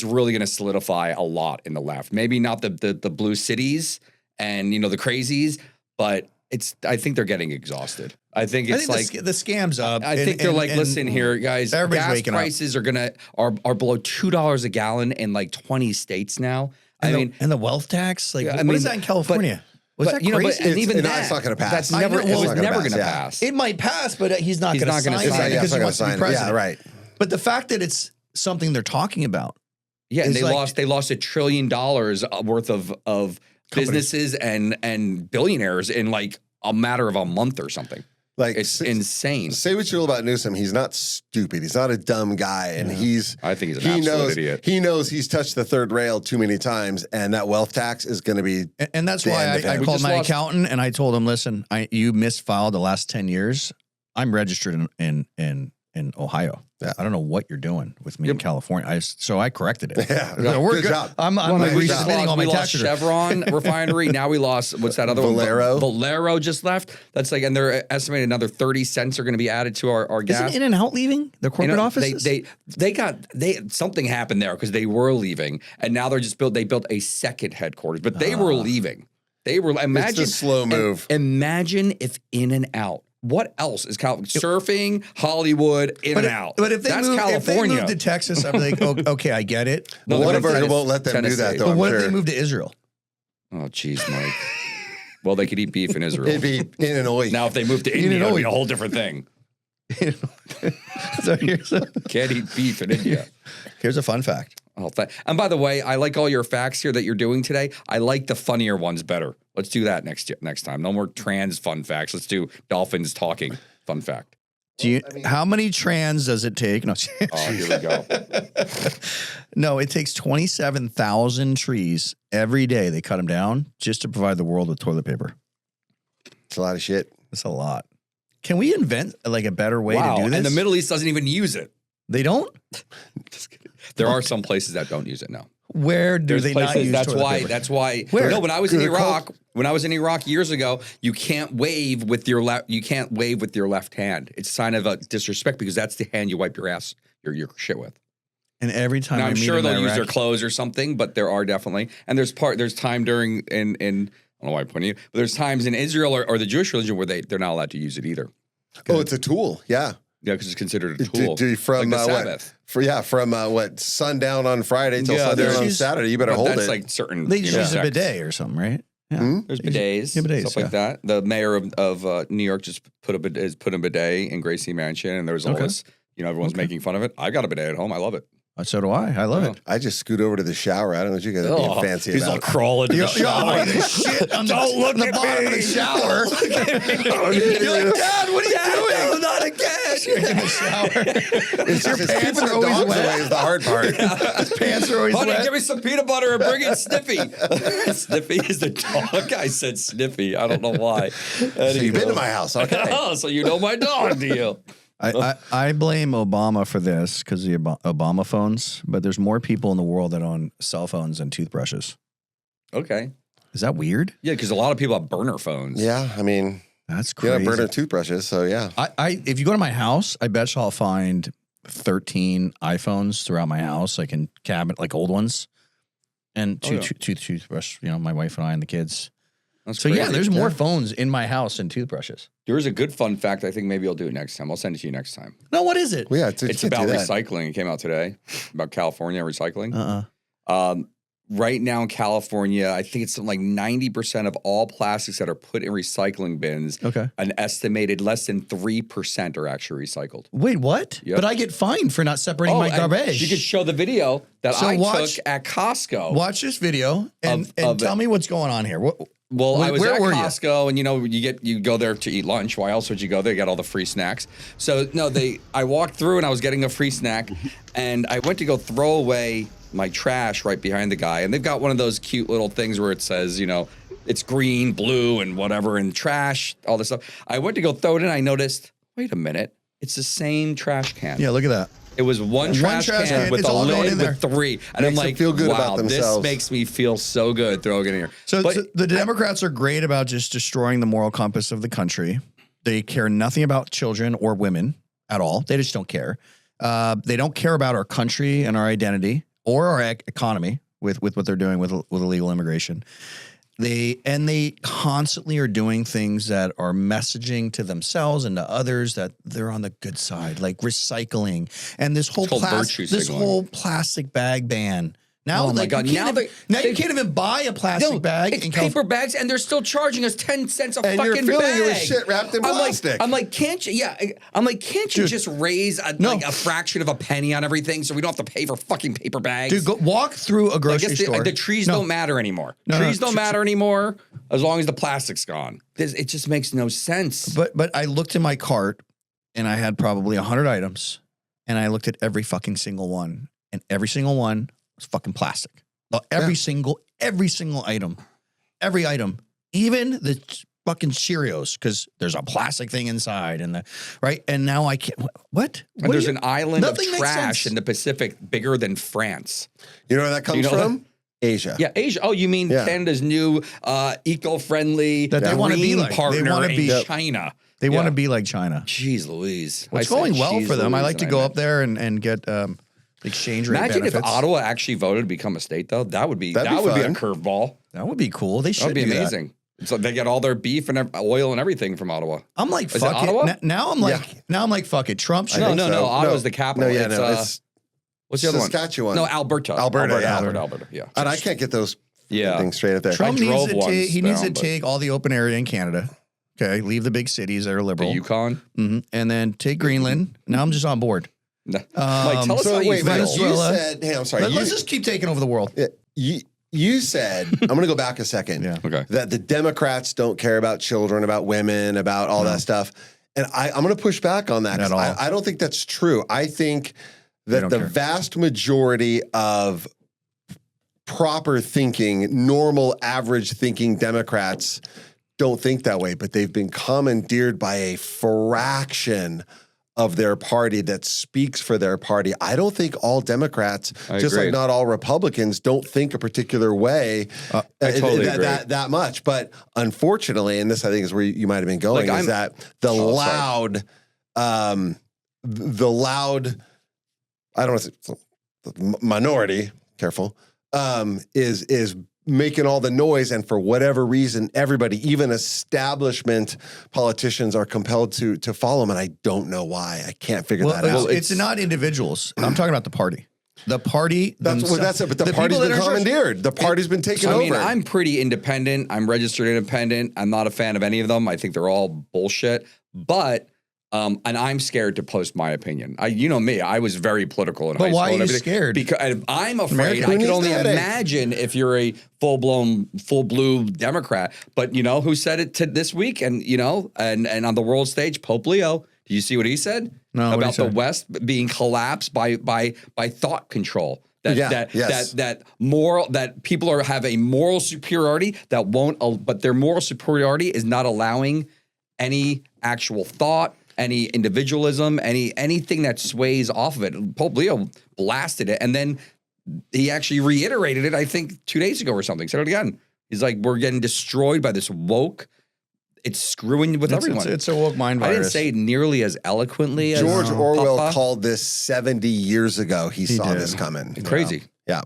really gonna solidify a lot in the left. Maybe not the blue cities and the crazies, but I think they're getting exhausted. I think the scam's up. I think they're like, listen here, guys. Gas prices are below $2 a gallon in like 20 states now. And the wealth tax, what is that in California? Was that crazy? And even that's not going to pass. It was never going to pass. It might pass, but he's not going to sign it because he wants to be president. Yeah, right. But the fact that it's something they're talking about. Yeah, and they lost $1 trillion worth of businesses and billionaires in like a matter of a month or something. Like, it's insane. Say what you will about Newsom. He's not stupid. He's not a dumb guy. And I think he's an absolute idiot. He knows he's touched the third rail too many times, and that wealth tax is going to be. And that's why I called my accountant and I told him, listen, you misfiled the last 10 years. I'm registered in Ohio. Yeah. I don't know what you're doing with me in California. So I corrected it. Yeah, good job. I'm resubmitting all my tax returns. Chevron refinery. Now we lost. What's that other Valero? one? Valero just left. That's like, and they're estimating another 30 cents are going to be added to our gas. Isn't In-N-Out leaving the corporate offices? Something happened there because they were leaving, and now they built a second headquarters, but they were leaving. Imagine it's a slow move. Imagine if In-N-Out. What else is surfing, Hollywood, In-N-Out? But if that's California. If they move to Texas, I'm like, okay, I get it. No, Whataburger won't let them do that, though. But what if they move to Israel? Oh, jeez, Mike. Well, they could eat beef in Israel. It'd be in an oil. Now, if they move to India, it'd be a whole different thing. Can't eat beef in India. Here's a fun fact. And by the way, I like all your facts here that you're doing today. I like the funnier ones better. Let's do that next time. No more trans fun facts. Let's do dolphins talking fun fact. How many trans does it take? No. Oh, here we go. No, it takes 27,000 trees every day. They cut them down just to provide the world with toilet paper. It's a lot of shit. It's a lot. Can we invent like a better way to do this? And the Middle East doesn't even use it. They don't? Just kidding. There are some places that don't use it now. Where do they not use toilet paper? That's why. Where? No, when I was in Iraq years ago, you can't wave with your left. You can't wave with your left hand. It's a sign of a disrespect because that's the hand you wipe your ass, your shit with. And every time I'm sure they'll use their clothes or something, but there are definitely, and there's time during in I don't know why I'm pointing you, but there's times in Israel or the Jewish religion where they're not allowed to use it either. Oh, it's a tool. Yeah. Yeah, because it's considered a tool. From like the Sabbath. From sundown on Friday till sundown on Saturday. You better hold it. That's like certain. They just use a bidet or something, right? Yeah. There's bidets, stuff like that. The mayor of New York just put a bidet in Gracie Mansion, and there was all this. Everyone's making fun of it. I got a bidet at home. I love it. So do I. I love it. I just scoot over to the shower. I don't know what you guys are being fancy He's about. all crawling to the shower. Shit on Don't look the at bottom me. of the shower. You're like, Dad, what are you doing? No, not again. In the shower. It's just pants keeping are the always dogs wet? away is the hard part. His pants are always Honey, wet. give me some peanut butter and bring in Sniffy. Sniffy is the dog. I said Sniffy. I don't know why. So you've been to my house, okay? Oh, so you know my dog, do you? I blame Obama for this because the Obama phones, but there's more people in the world that own cell phones than toothbrushes. Okay. Is that weird? Yeah, because a lot of people have burner phones. Yeah, I mean, That's you crazy. have burner toothbrushes, so yeah. If you go to my house, I bet you I'll find 13 iPhones throughout my house, like in cabinet, like old ones, and two toothbrush. You know, my wife and I and the kids. That's So crazy. yeah, there's more phones in my house than toothbrushes. There's a good fun fact. I think maybe I'll do it next time. I'll send it to you next time. No, what is it? Well, yeah, It's about recycling. It came out today about California recycling. Uh-uh. Right now in California, I think it's something like 90% of all plastics that are put in recycling bins, Okay. an estimated less than 3% are actually recycled. Wait, what? Yep. But I get fined for not separating my and garbage. You could show the video that So I watch- took at Costco. Watch this video and Of tell it. me what's going on here. Well, I was where at were you? Costco, and you go there to eat lunch. Why else would you go there? You got all the free snacks. So no, I walked through and I was getting a free snack, and I went to go throw away my trash right behind the guy, and they've got one of those cute little things where it says, it's green, blue, and whatever, and trash, all this stuff. I went to go throw it in. I noticed, wait a minute, it's the same trash can. Yeah, look at that. It was one trash can with it's a all going lid in there. with 3. And I'm Makes them like, feel good wow, about this themselves. makes me feel so good throwing it in here. So But the Democrats are great about just destroying the moral compass of the country. They care nothing about children or women at all. They just don't care. They don't care about our country and our identity or our economy with what they're doing with illegal immigration. They constantly are doing things that are messaging to themselves and to others that they're on the good side, like recycling and this whole called virtue signaling. whole plastic bag ban. Now, Oh my God, you can't now even, they- you can't even buy a plastic bag. It's in paper bags, and they're still charging us 10 cents a And fucking you're filling bag. it with shit wrapped in plastic. I'm like, can't you? Yeah, I'm like, can't you just raise like a fraction of a penny on everything so we don't have to pay for fucking paper bags? Dude, go walk through a I grocery guess store. the trees don't matter anymore. No, trees no, don't matter anymore as long as the plastic's gone. It just makes no sense. But I looked in my cart and I had probably 100 items, and I looked at every fucking single one, and every single one was fucking plastic. Every single item, every item, even the fucking Cheerios, because there's a plastic thing inside, and and now I can't. What? And there's an island of Nothing makes trash sense. in the Pacific bigger than France. You know where that comes know from? Asia. Yeah, Asia. Oh, you mean Yeah. Canada's new eco-friendly That they wanna be green like. They partner wanna in be- China. They want to Yeah. be like China. Jeez Louise. It's I said, going well "Jeez for them. I Louise," like to and go I up there and get exchange rate Imagine benefits. if Ottawa actually voted to become a state, though. That would be That'd be a fun. curveball. That would be cool. They That should would be do that. amazing. So they get all their beef and oil and everything from Ottawa. I'm like, Is it fuck Ottawa? it. Now I'm like, fuck it. Trump should. I think No, so. Ottawa's the capital. No, yeah, It's, it's what's the other Saskatchewan. one? No, Alberta. Alberta, yeah. Alberta. Yeah. And I can't get those Yeah. things straight up there. Trump I needs drove to once take. He needs to down, but- take all the open area in Canada. Okay, leave the big cities that are The liberal, Yukon. and then take Greenland. Now I'm just on board. No. Mike, tell us So how you wait, feel. Vince, you Venezuela. said, hey, I'm sorry. Let's just keep taking over the world. You said, I'm going to go back a second. Yeah. Okay. That the Democrats don't care about children, about women, about all that stuff. And I'm going to push back on that. 'Cause At all. I don't think that's true. I think that don't the care. vast majority of proper thinking, normal, average thinking Democrats don't think that way, but they've been commandeered by a fraction of their party that speaks for their party. I don't think all Democrats, just agree. like not all Republicans, don't think a particular way I totally agree. that much. But unfortunately, and this I think is where you might have been going, Like, is that the sorry. loud, I don't want to say minority, careful, is making all the noise, and for whatever reason, everybody, even establishment politicians, are compelled to follow them, and I don't know why. I can't figure that out. It's not individuals. I'm talking about the party. The party. That's it. But the party's people been that are- commandeered. The party's been taken I over. mean, I'm pretty independent. I'm registered independent. I'm not a fan of any of them. I think they're all bullshit. But And I'm scared to post my opinion. You know me, I was very political in high But school. why are and you everything. scared? Because I'm afraid. America I could needs only that headache. imagine if you're a full blue Democrat. But you know who said it this week? And you know, and on the world stage, Pope Leo. Do you see what he said? No, what about he the said? West being collapsed by thought control. Yes. That people have a moral superiority that won't, but their moral superiority is not allowing any actual thought, any individualism, anything that sways off of it. Pope Leo blasted it, and then he actually reiterated it, I think 2 days ago or something. Said it again. He's like, we're getting destroyed by this woke. It's screwing with everyone. It's a woke mind I virus. didn't say it nearly as eloquently as George Orwell Papa. called this 70 years ago. He saw did. this coming. Crazy. Yeah.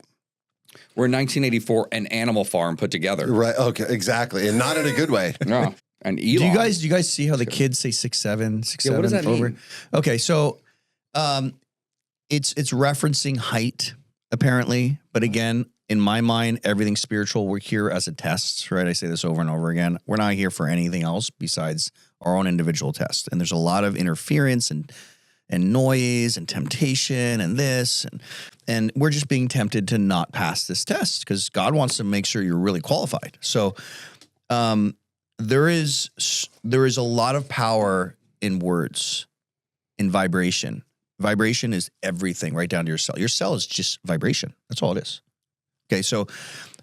We're in 1984, an Animal Farm put together. Right. Okay. Exactly. And not in a good way. Yeah. And Elon. Do you guys see how the kids say 6'7", 6'7"? Yeah, what does that mean? Okay, so it's referencing height apparently, but again, in my mind, everything spiritual, we're here as a test, right? I say this over and over again. We're not here for anything else besides our own individual test. And there's a lot of interference and noise and temptation and this and we're just being tempted to not pass this test because God wants to make sure you're really qualified. So there is a lot of power in words, in vibration. Vibration is everything, right down to your cell. Your cell is just vibration. That's all it is. Okay, so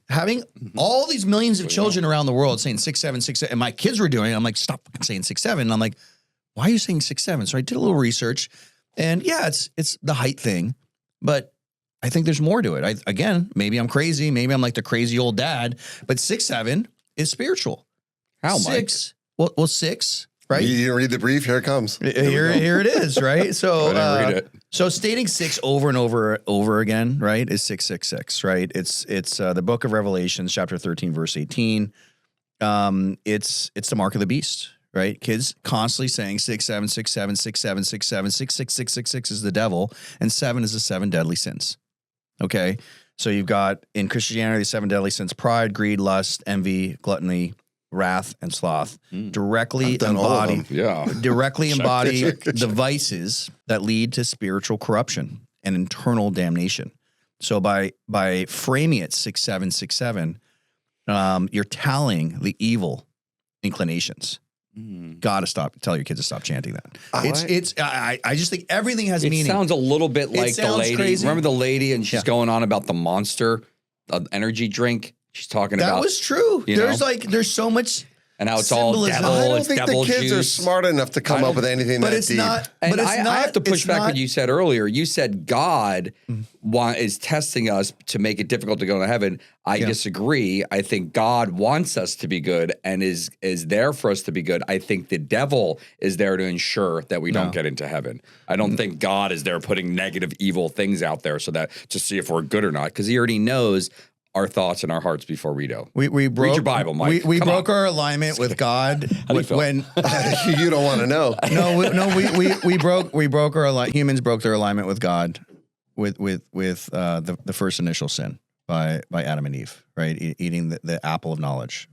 having all these millions of children around the world saying 6'7", 6'7", and my kids were doing it, I'm like, stop saying 6'7", and I'm like, why are you saying 6'7"? So I did a little research, and yeah, it's the height thing, but I think there's more to it. Maybe I'm crazy, maybe I'm like the crazy old dad, but 6'7" is spiritual. How, Six? Well, 6, right? You didn't read the brief. Here it comes. Here it is, right? So, I didn't read it. So stating 6 over and over again, right, is 666, right? It's the book of Revelations, chapter 13, verse 18. It's the mark of the beast, right? Kids constantly saying 6, 7, 6, 7, 6, 7, 6, 7, 6, 6, 6, 6, 6 is the devil, and 7 is the 7 deadly sins. Okay, so you've got in Christianity the 7 deadly sins: pride, greed, lust, envy, gluttony, wrath, and sloth. Directly done all of embody, them. Yeah. directly embody the vices that lead to spiritual corruption and internal damnation. So by framing it 6, 7, 6, 7, you're tallying the evil inclinations. Gotta tell your kids to stop chanting that. I just think everything has It meaning. sounds a little bit like the sounds lady. crazy. Remember the lady, and she's Yeah. going on about the Monster, energy drink. She's talking That about was true. you There's know? there's so much, and how it's all symbolism. devil. I don't It's think devil the kids are juice. smart enough to come up with anything but that it's deep. not. And But it's I not. have to push it's back not- what you said earlier. You said God is testing us to make it difficult to go to heaven. I disagree. I think God wants us to be good and is there for us to be good. I think the devil is there to ensure that we don't get into heaven. I don't think God is there putting negative, evil things out there so that to see if we're good or not, because he already knows our thoughts and our hearts before we do. We broke, Read your Bible, Mike. We Come broke on. our alignment with God do you feel? when You don't want to know. we broke our humans broke their alignment with God with the first initial sin by Adam and Eve, right? Eating the apple of knowledge,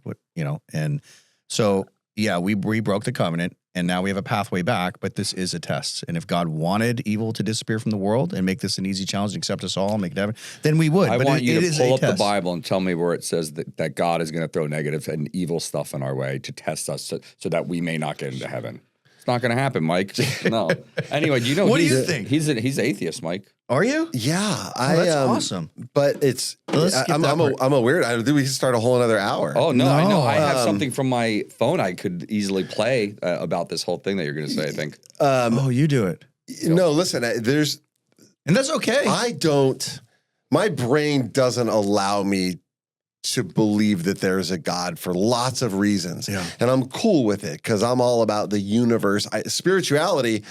and so we broke the covenant. And now we have a pathway back, but this is a test. And if God wanted evil to disappear from the world and make this an easy challenge and accept us all and make it happen, then we would. I but want you it to is pull a up test. the Bible and tell me where it says that God is going to throw negative and evil stuff in our way to test us so that we may not get into heaven. It's not going to happen, Mike. No. Anyway, do you know What do he's you think? He's atheist, Mike. Are you? Yeah, That's awesome. But it's Let's skip I'm that part. a weird. I think we can start a whole other hour. Oh no, I know. I have um, something from my phone I could easily play about this whole thing that you're going to say. I think. Oh, you do it, No, listen. There's. and that's okay. I don't. My brain doesn't allow me to believe that there's a God for lots of reasons, and I'm cool with it because I'm all about the universe. Spirituality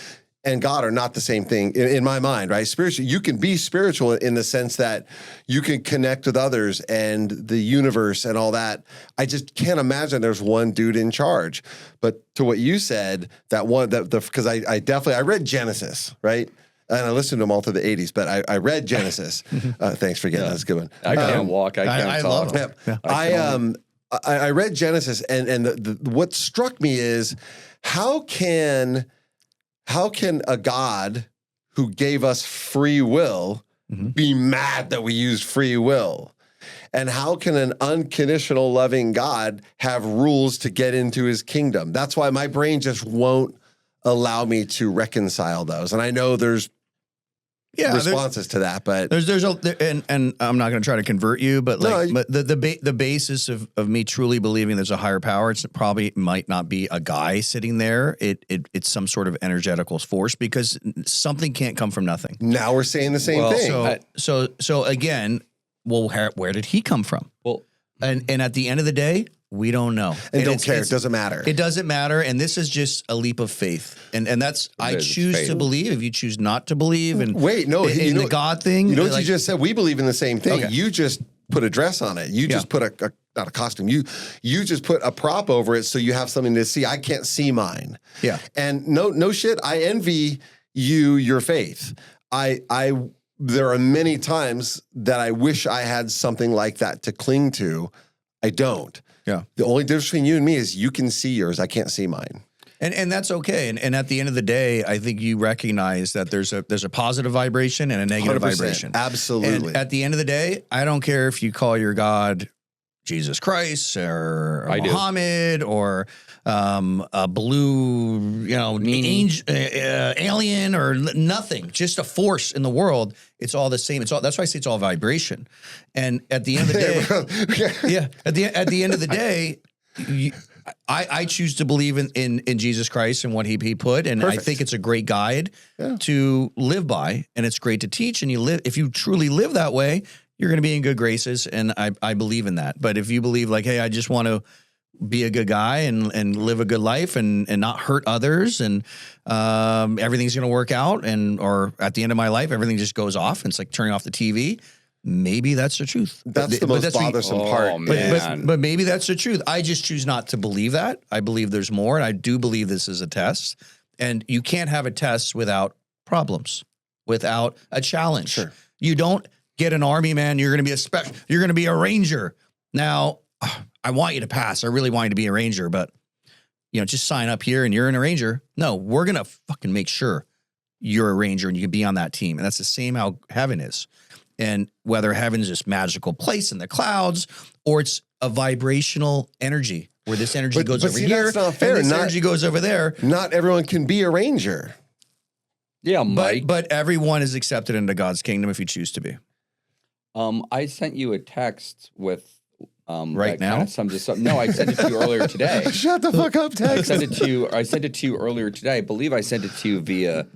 and God are not the same thing in my mind, right? Spiritual, you can be spiritual in the sense that you can connect with others and the universe and all that. I just can't imagine there's one dude in charge. But to what you said, because I read Genesis, right? And I listened to them all through the 80s, but I read Genesis. Thanks for getting that. That's a good one. I can't walk. I can't I talk. love it. I read Genesis, and what struck me is how can how can a God who gave us free will be mad that we used free will? And how can an unconditional loving God have rules to get into his kingdom? That's why my brain just won't allow me to reconcile those. And I know there's responses to that, but and I'm not going to try to convert you, but like, but the basis of me truly believing there's a higher power, it's probably might not be a guy sitting there. It's some sort of energetical force, because something can't come from nothing. now we're saying the same thing. So again, well, where did he come from? Well, and at the end of the day, we don't know. And don't care. It doesn't matter. It doesn't matter. And this is just a leap of faith. And that's, I choose to believe. If you choose not to believe, and wait, no, in the God thing. You know what you just said? We believe in the same thing. Okay. You just put a dress on it. You just put not a costume. You just put a prop over it so you have something to see. I can't see mine. Yeah. And no shit. I envy you, your faith. There are many times that I wish I had something like that to cling to. I don't. Yeah. The only difference between you and me is you can see yours. I can't see mine. And that's okay. And at the end of the day, I think you recognize that there's a positive vibration and a negative 100%. vibration. Absolutely. And at the end of the day, I don't care if you call your God Jesus Christ or Muhammad or a blue, angel, alien or nothing, just a force in the world. It's all the same. That's why I say it's all vibration. And at the end of the day, at the end of the day, I choose to believe in Jesus Christ and what he put, and I think it's a great guide to live by, and it's great to teach. And if you truly live that way, you're going to be in good graces, and I believe in that. But if you believe like, hey, I just want to be a good guy and live a good life and not hurt others, and everything's going to work out, or at the end of my life, everything just goes off, and it's like turning off the TV. Maybe that's the truth. That's the most bothersome part. But maybe that's the truth. I just choose not to believe that. I believe there's more, and I do believe this is a test. And you can't have a test without problems, without a challenge. Sure. You don't get an army man. You're going to be you're going to be a ranger. Now, I want you to pass. I really want you to be a ranger, but just sign up here and you're in a ranger. No, we're going to fucking make sure you're a ranger and you can be on that team. And that's the same how heaven is. And whether heaven's this magical place in the clouds, or it's a vibrational energy where this energy goes over here, that's not fair. And this energy goes over there. Not everyone can be a ranger. Yeah, Mike. But everyone is accepted into God's kingdom if you choose to be. I sent you a text with right now. No, I sent it to you earlier today. Shut the fuck up, text. I sent it to you earlier today. I believe I sent it to you via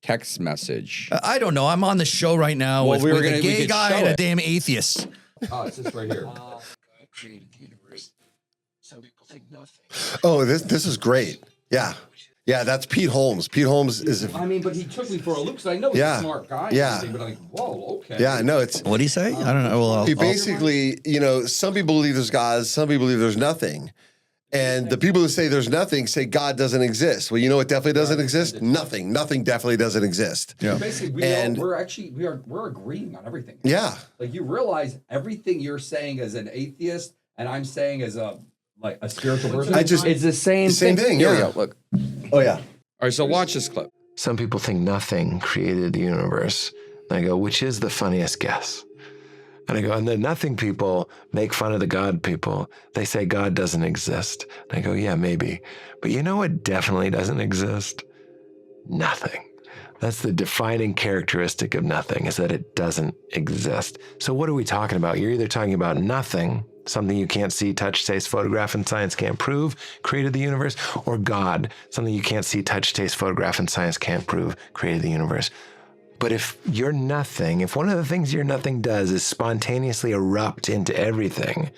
text message. I don't know. I'm on the show right now with a gay guy and a damn atheist. Oh, it's just right here. Created the universe. Some people think nothing. Oh, this is great. Yeah. Yeah, that's Pete Holmes. Pete Holmes is. But he took me for a loop because I know he's a smart guy. Yeah. But I'm like, whoa, okay. Yeah, no, it's. What did he say? I don't know. Well, he basically, some people believe there's God, some people believe there's nothing. And the people who say there's nothing say God doesn't exist. Well, you know what definitely doesn't exist? Nothing. Nothing definitely doesn't exist. Yeah. Basically, we're agreeing on everything. Yeah. Like you realize everything you're saying as an atheist and I'm saying as a spiritual person. It's the same thing. Here we go. Look. Oh yeah. All right. So watch this clip. Some people think nothing created the universe. And I go, which is the funniest guess? And I go, and the nothing people make fun of the God people. They say God doesn't exist. And I go, yeah, maybe. But you know what definitely doesn't exist? Nothing. That's the defining characteristic of nothing, is that it doesn't exist. So what are we talking about? You're either talking about nothing, something you can't see, touch, taste, photograph, and science can't prove, created the universe, or God, something you can't see, touch, taste, photograph, and science can't prove, created the universe. But if you're nothing, if one of the things your nothing does is spontaneously erupt into everything,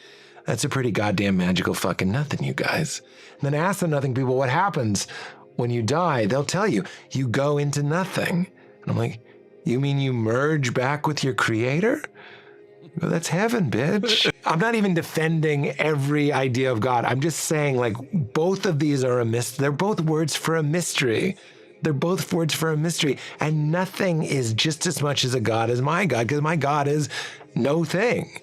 that's a pretty goddamn magical fucking nothing, you guys. And then ask the nothing people what happens when you die. They'll tell you, you go into nothing. And I'm like, you mean you merge back with your creator? Well, that's heaven, bitch. I'm not even defending every idea of God. I'm just saying, like, both of these are they're both words for a mystery. They're both words for a mystery. And nothing is just as much as a God as my God, because my God is no thing.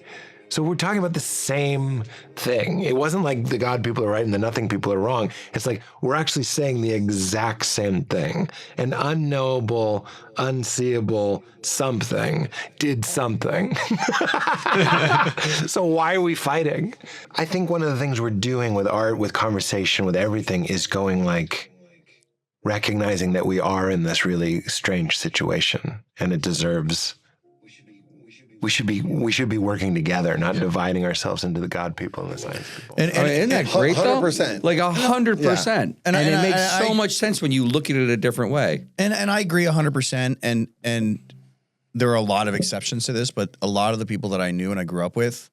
So we're talking about the same thing. It wasn't like the God people are right and the nothing people are wrong. It's like we're actually saying the exact same thing. An unknowable, unseeable something did something. So why are we fighting? I think one of the things we're doing with art, with conversation, with everything is going like recognizing that we are in this really strange situation and it deserves. We should be working together, not dividing ourselves into the God people and the science people. And isn't that great, 100%. though? Like 100%. And it makes I- so much sense when you look at it a different way. And I agree 100%. And there are a lot of exceptions to this, but a lot of the people that I knew and I grew up with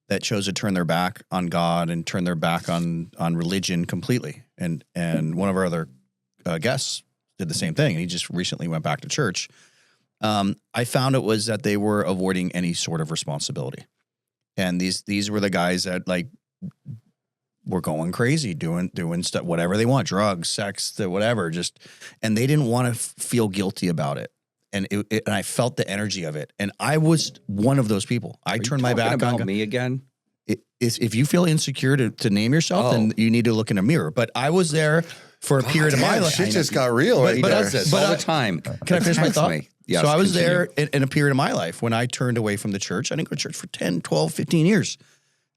that chose to turn their back on God and turn their back on religion completely. And one of our other guests did the same thing. And he just recently went back to church. I found it was that they were avoiding any sort of responsibility. And these were the guys that like were going crazy, doing stuff, whatever they want, drugs, sex, whatever, and they didn't want to feel guilty about it. And and I felt the energy of it. And I was one of those people. I turned my back on me again. If you feel insecure to name yourself, then you need to look in a mirror. But I was there for a period of my life. Shit just got real right But there. does this all the time. Can I finish my thought? Yes, so I was continue. there in a period of my life when I turned away from the church. I didn't go to church for 10, 12, 15 years.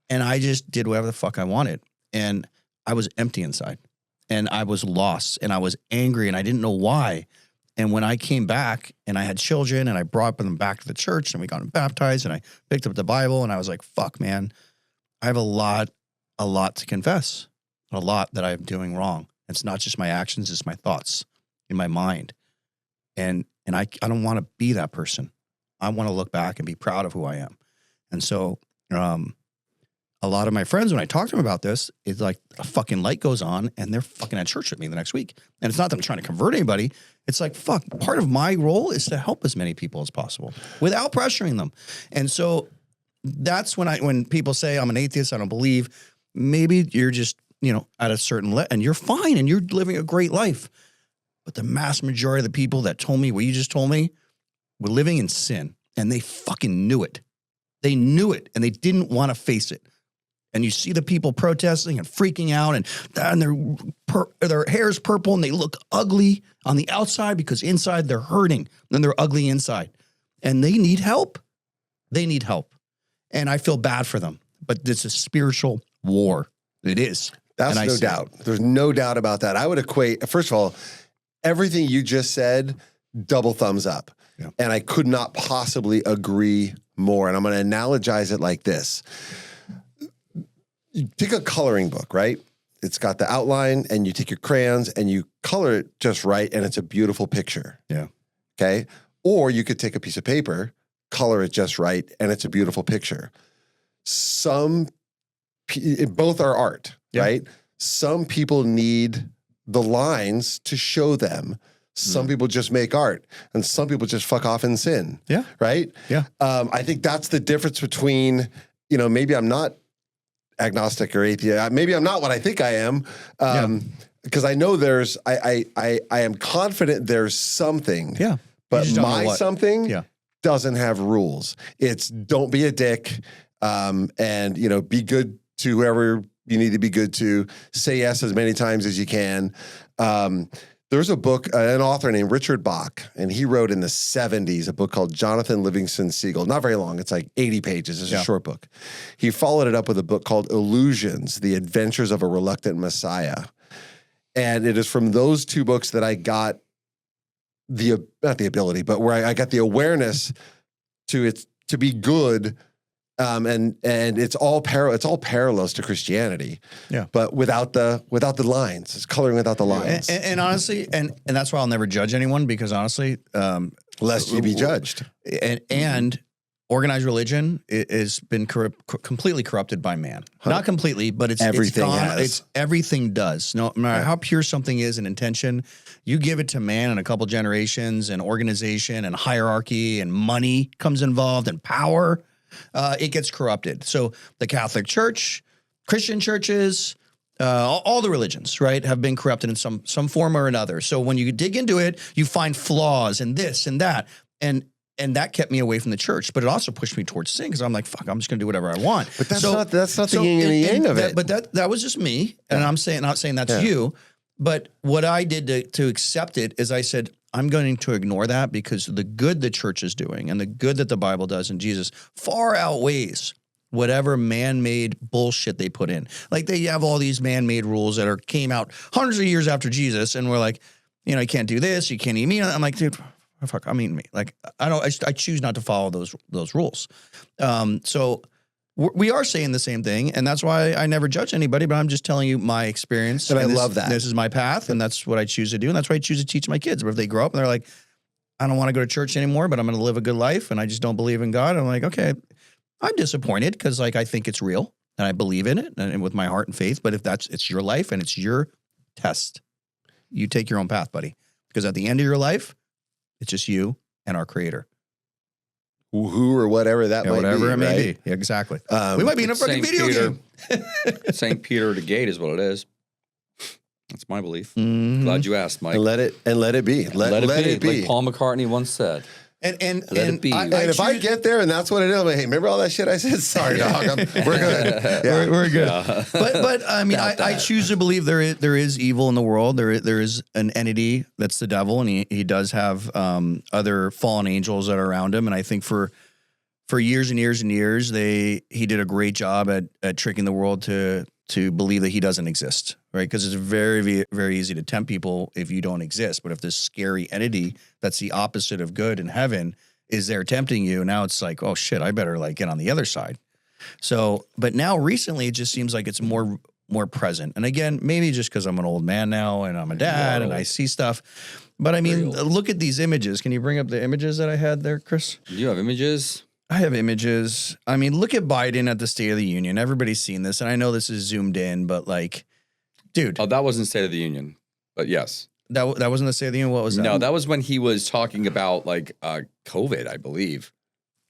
And I just did whatever the fuck I wanted. And I was empty inside. And I was lost. And I was angry. And I didn't know why. And when I came back and I had children and I brought them back to the church and we got them baptized and I picked up the Bible and I was like, fuck, man, I have a lot to confess. A lot that I'm doing wrong. It's not just my actions, it's my thoughts in my mind. And I don't want to be that person. I want to look back and be proud of who I am. And so a lot of my friends, when I talk to them about this, it's like a fucking light goes on and they're fucking at church with me the next week. And it's not that I'm trying to convert anybody. It's like, fuck, part of my role is to help as many people as possible without pressuring them. And so that's when people say I'm an atheist, I don't believe, maybe you're just, at a certain and you're fine and you're living a great life. But the mass majority of the people that told me what you just told me were living in sin and they fucking knew it. They knew it and they didn't want to face it. And you see the people protesting and freaking out and their hair's purple and they look ugly on the outside because inside they're hurting and they're ugly inside. And they need help. They need help. And I feel bad for them. But it's a spiritual war. It is. That's And I no see doubt. There's no doubt about that. I would equate, first of all, everything you just said, double thumbs up. Yeah. And I could not possibly agree more. And I'm going to analogize it like this. You take a coloring book, right? It's got the outline and you take your crayons and you color it just right and it's a beautiful picture. Yeah. Okay? Or you could take a piece of paper, color it just right, and it's a beautiful picture. Both are art, right? Some people need the lines to show them. Some people just make art, and some people just fuck off and sin. Yeah. Right? Yeah. I think that's the difference between, maybe I'm not agnostic or atheist. Maybe I'm not what I think I am. Because I know I am confident there's something. Yeah. But just don't know my what. something doesn't have rules. It's don't be a dick, and be good to whoever you need to be good to. Say yes as many times as you can. There's a book, an author named Richard Bach, and he wrote in the 70s a book called Jonathan Livingston Seagull. Not very long. It's like 80 pages. It's a short book. He followed it up with a book called Illusions, The Adventures of a Reluctant Messiah. And it is from those two books that I got not the ability, but where I got the awareness to be good. And it's all parallels to Christianity. Yeah. But without the lines. It's coloring without the lines. And honestly, and that's why I'll never judge anyone because honestly, lest you be judged. And organized religion has been completely corrupted by man. Not completely, but everything does. No matter how pure something is in intention, you give it to man in a couple generations, and organization and hierarchy and money comes involved and power. It gets corrupted. So the Catholic Church, Christian churches, all the religions, right, have been corrupted in some form or another. So when you dig into it, you find flaws and this and that. And and that kept me away from the church, but it also pushed me towards sin because I'm like, fuck, I'm just going to do whatever I want. But that's not the yin and the yang of it. But that was just me. And I'm not saying that's you. But what I did to accept it is I said, I'm going to ignore that because the good the church is doing and the good that the Bible does in Jesus far outweighs whatever man-made bullshit they put in. Like they have all these man-made rules that came out hundreds of years after Jesus. And we're like, you can't do this. You can't eat meat. I'm like, dude, fuck, I'm eating meat. Like I choose not to follow those rules. So we are saying the same thing, and that's why I never judge anybody. But I'm just telling you my experience, and I love that. This is my path, and that's what I choose to do, and that's what I choose to teach my kids. But if they grow up and they're like, I don't want to go to church anymore, but I'm going to live a good life, and I just don't believe in God, I'm like, okay, I'm disappointed because like I think it's real and I believe in it and with my heart and faith. But if it's your life and it's your test, you take your own path, buddy. Because at the end of your life, it's just you and our Creator. Who or whatever that might whatever be, it may right? be. Yeah, exactly. We might be in a fucking video game. St. Peter the gate is what it is. That's my belief. Mm-hmm. Glad you asked, Mike. And let it be. Let it be. Like Paul McCartney once said. And Let it be. If I get there and that's what it is, I'm like, hey, remember all that shit I said? Sorry, dog. We're good. Yeah. We're good. Yeah. But I mean, I choose to believe there is evil in the world. There is an entity that's the devil, and he does have other fallen angels that are around him. And I think for years and years and years, he did a great job at tricking the world to believe that he doesn't exist, right? Because it's very, very easy to tempt people if you don't exist. But if this scary entity that's the opposite of good in heaven is there tempting you, now it's like, oh shit, I better like get on the other side. So, but now recently it just seems like it's more present. And again, maybe just because I'm an old man now and I'm a dad and I see stuff. But I mean, look at these images. Can you bring up the images that I had there, Chris? Do you have images? I have images. I mean, look at Biden at the State of the Union. Everybody's seen this, and I know this is zoomed in, but like, dude. Oh, that wasn't State of the Union, but yes. That wasn't the State of the Union? What was that? No, that was when he was talking about like COVID, I believe.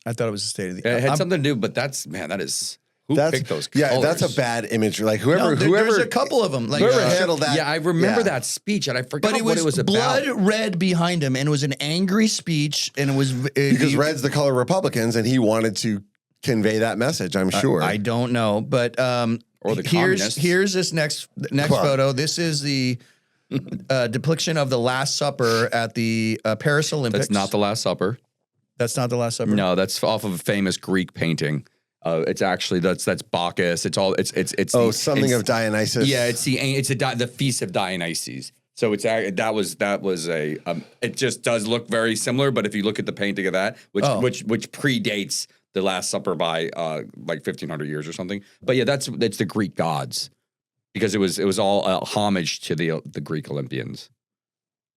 I thought it was the State of the Union. It had something to do, but that is... Who picked those colors? Yeah, that's a bad image. Like whoever, there's a couple of them. Like whoever handled that. Yeah, I remember that speech, and I forgot what it was about. Blood red behind him, and it was an angry speech, and it was because red's the color of Republicans, and he wanted to convey that message. I'm sure. I don't know, but or the communists. Here's this next photo. This is the depiction of the Last Supper at the Paris Olympics. That's not the Last Supper. That's not the Last Supper. No, that's off of a famous Greek painting. It's actually that's Bacchus. It's something of Dionysus. Yeah, it's the feast of Dionysus. So that was a it just does look very similar. But if you look at the painting of that, which predates the Last Supper by like 1,500 years or something. But yeah, that's the Greek gods because it was all homage to the Greek Olympians.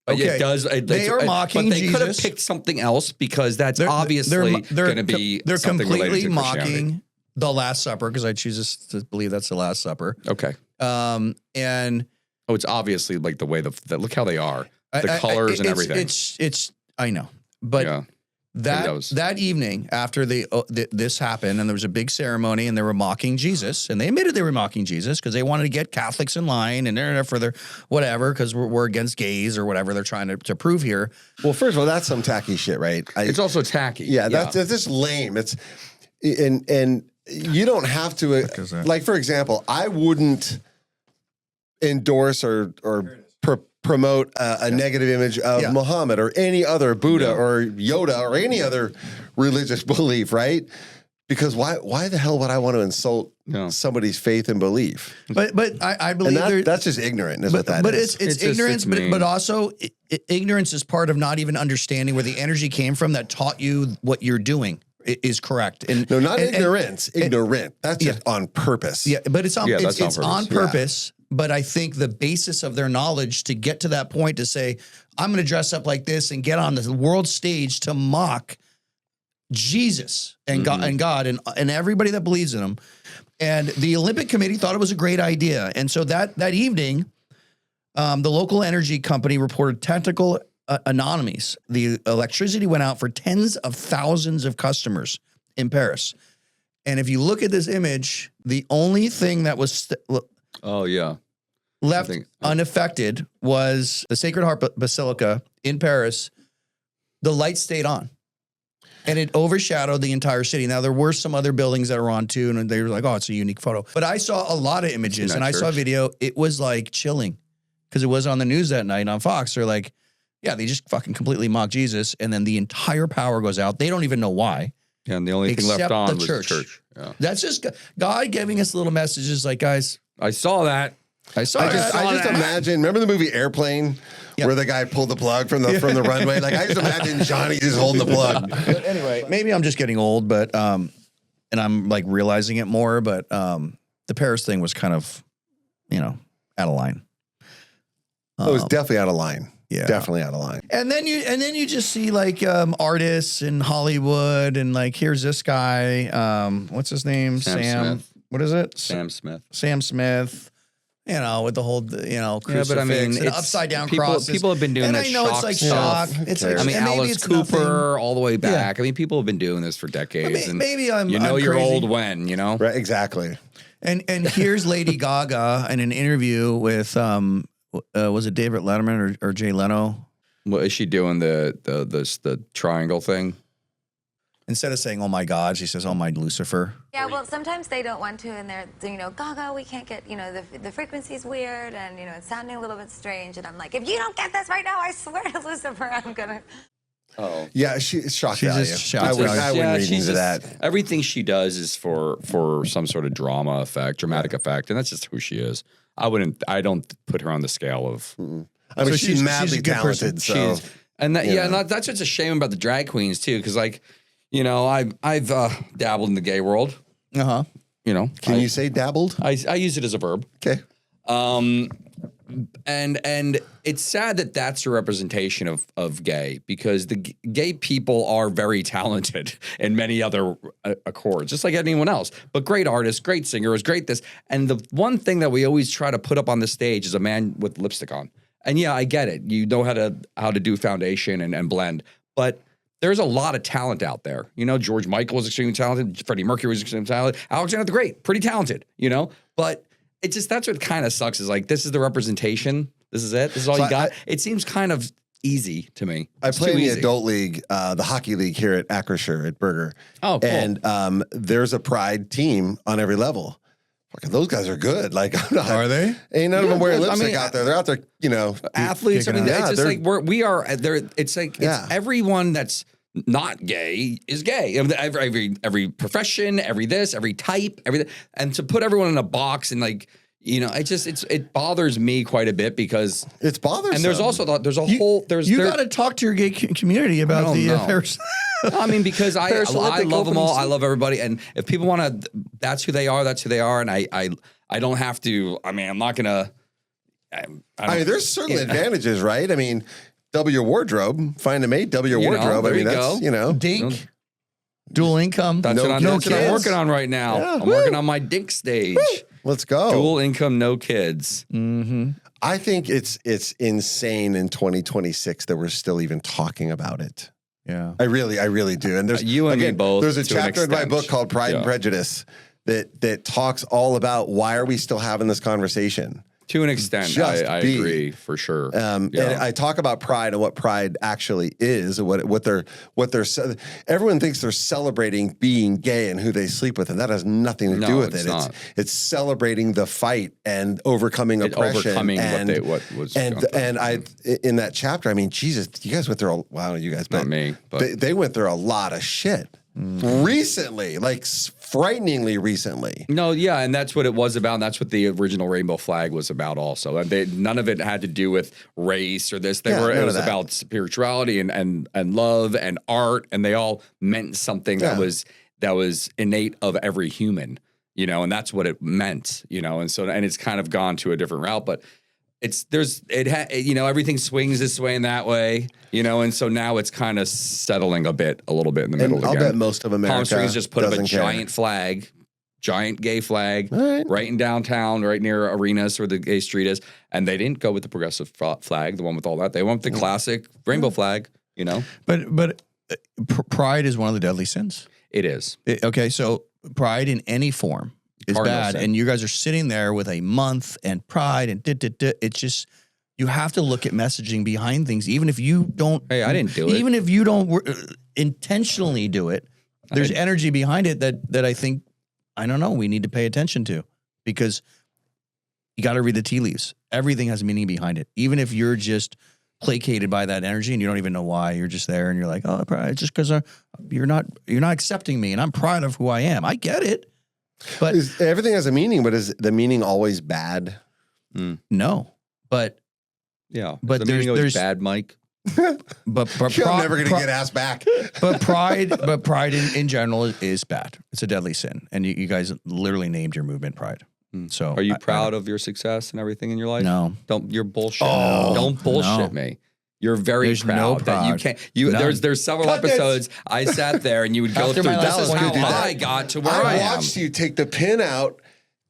Okay. They are mocking but they Jesus. could have picked something else because that's obviously going to be they're something completely related to mocking the Last Supper because I choose to believe that's the Last Supper. Okay. And it's obviously like the way look how they are, the colors and everything. It's I know, but yeah. That evening after this happened and there was a big ceremony and they were mocking Jesus and they admitted they were mocking Jesus because they wanted to get Catholics in line and they're for their whatever because we're against gays or whatever they're trying to prove here. Well, first of all, that's some tacky shit, right? It's also tacky. Yeah, that's just lame. It's and you don't have to like for example, I wouldn't endorse or promote a negative image of Muhammad or any other Buddha or Yoda or any other religious belief, right? Because why the hell would I want to insult somebody's faith and belief? But I believe that's just ignorant is what that is. But it's ignorance, but also ignorance is part of not even understanding where the energy came from that taught you what you're doing is correct. And no, not ignorance, ignorant. That's just on purpose. Yeah, but it's on purpose. Yeah. But I think the basis of their knowledge to get to that point to say, I'm going to dress up like this and get on the world stage to mock Jesus and God and everybody that believes in him. And the Olympic Committee thought it was a great idea. And so that evening, the local energy company reported technical anomalies. The electricity went out for tens of thousands of customers in Paris. And if you look at this image, the only thing that was left unaffected was the Sacred Heart Basilica in Paris. The lights stayed on. And it overshadowed the entire city. Now, there were some other buildings that were on too, and they were like, oh, it's a unique photo. But I saw a lot of images, and I saw video. It was like chilling because it was on the news that night on Fox. They're like, yeah, they just fucking completely mock Jesus, and then the entire power goes out. They don't even know why. Yeah, and the only thing left on was the church. Yeah. That's just God giving us little messages like, guys, I saw that. I just imagine. Remember the movie Airplane, where the guy pulled the plug from the runway? Like I just imagine Johnny just holding the plug. But anyway, maybe I'm just getting old, but and I'm like realizing it more. But the Paris thing was kind of, out of line. It was definitely out of line. Yeah, definitely out of line. And then you just see like artists in Hollywood, and like here's this guy. What's his name? Sam. Smith. What is it? Sam Smith. Sam Smith. With the whole, crucifix, but I mean, and upside down people, crosses. People have been doing this. I know it's like shock. It's like, I mean, Alice Cooper, all the way back. I mean, people have been doing this for decades. Maybe I'm you're crazy. old when, Right, exactly. And here's Lady Gaga in an interview with was it David Letterman or Jay Leno? What is she doing? The triangle thing. Instead of saying, oh my God, she says, oh my Lucifer. Yeah, well, sometimes they don't want to, and they're, Gaga, we can't get, the frequency's weird, and, it's sounding a little bit strange. And I'm like, if you don't get this right now, I swear to Lucifer, I'm going to. Oh. Yeah, she's shock she's value. Just shock I value. wouldn't read into that. Everything she does is for some sort of dramatic effect, and that's just who she is. I don't put her on the scale of. I mean, she's madly talented. So. That's what's a shame about the drag queens too, because I've dabbled in the gay world. Uh-huh. Can you say dabbled? I use it as a verb. Okay. And it's sad that that's a representation of gay, because the gay people are very talented in many other accords, just like anyone else. But great artists, great singers, great this. And the one thing that we always try to put up on the stage is a man with lipstick on. And yeah, I get it. You know how to do foundation and blend, but there's a lot of talent out there. George Michael was extremely talented. Freddie Mercury was extremely talented. Alexander the Great, pretty talented, But it's just, that's what kind of sucks, is like, this is the representation. This is it. This is all you got. It seems kind of easy to me. I play in the adult league, the hockey league here at Acrisure at Berger. Oh, cool. And there's a pride team on every level. Fucking those guys are good. Like, are they? Ain't none of them wearing lipstick out there. They're out there, athletes. I mean, it's just like we are there. It's like it's everyone that's not gay is gay. Every profession, every this, every type, everything, and to put everyone in a box and like. It bothers me quite a bit, because it's bothersome. And there's also you got to talk to your gay community about the. I mean, because I love them all. I love everybody, and if people want to, that's who they are. That's who they are, and I don't have to. I mean, I'm not gonna. I mean, there's certainly advantages, right? I mean, double your wardrobe, find a mate, double your wardrobe. I mean, that's dink. Dual income. That's what I'm working on right now. Yeah. I'm working on my dink stage. Woo. Let's go. Dual income, no kids. Mm-hmm. I think it's insane in 2026 that we're still even talking about it. Yeah, I really do. And there's you and me both. There's a chapter in my book called Pride and Prejudice that talks all about why are we still having this conversation. To an extent, I agree for sure. And I talk about pride and what pride actually is, and what they're everyone thinks they're celebrating being gay and who they sleep with, and that has nothing to do with it. It's celebrating the fight and overcoming oppression, what was I in that chapter. I mean, Jesus, you guys went through you guys, not me, but they went through a lot of shit. Recently, like frighteningly recently. No, yeah, and that's what it was about. And that's what the original rainbow flag was about also. And none of it had to do with race or this. It was about spirituality and love and art, and they all meant something that was innate of every human, and that's what it meant, and it's kind of gone to a different route, but everything swings this way and that way, and so now it's kind of settling a little bit in the middle again. I'll bet most of America Palm Springs just put up a giant flag, giant gay flag, right in downtown, right near arenas where the gay street is, and they didn't go with the progressive flag, the one with all that. They went with the classic rainbow flag, But pride is one of the deadly sins. It is. Okay, so pride in any form is bad, and you guys are sitting there with a month and pride and it's just You have to look at messaging behind things, even if you don't. Hey, I didn't do it. Even if you don't intentionally do it, there's energy behind it that I think, I don't know, we need to pay attention to, because you got to read the tea leaves. Everything has meaning behind it. Even if you're just placated by that energy and you don't even know why, you're just there and you're like, oh, it's just because you're not accepting me and I'm proud of who I am. I get it. But everything has a meaning, but is the meaning always bad? No. But But there's bad, Mike. but You're never going to get asked back. But pride in general is bad. It's a deadly sin. And you guys literally named your movement Pride. So are you proud of your success and everything in your life? No. You're bullshit. Don't bullshit me. You're very proud that you can't. There's several episodes I sat there and you would go through. This is how I got to where I am. I watched you take the pin out,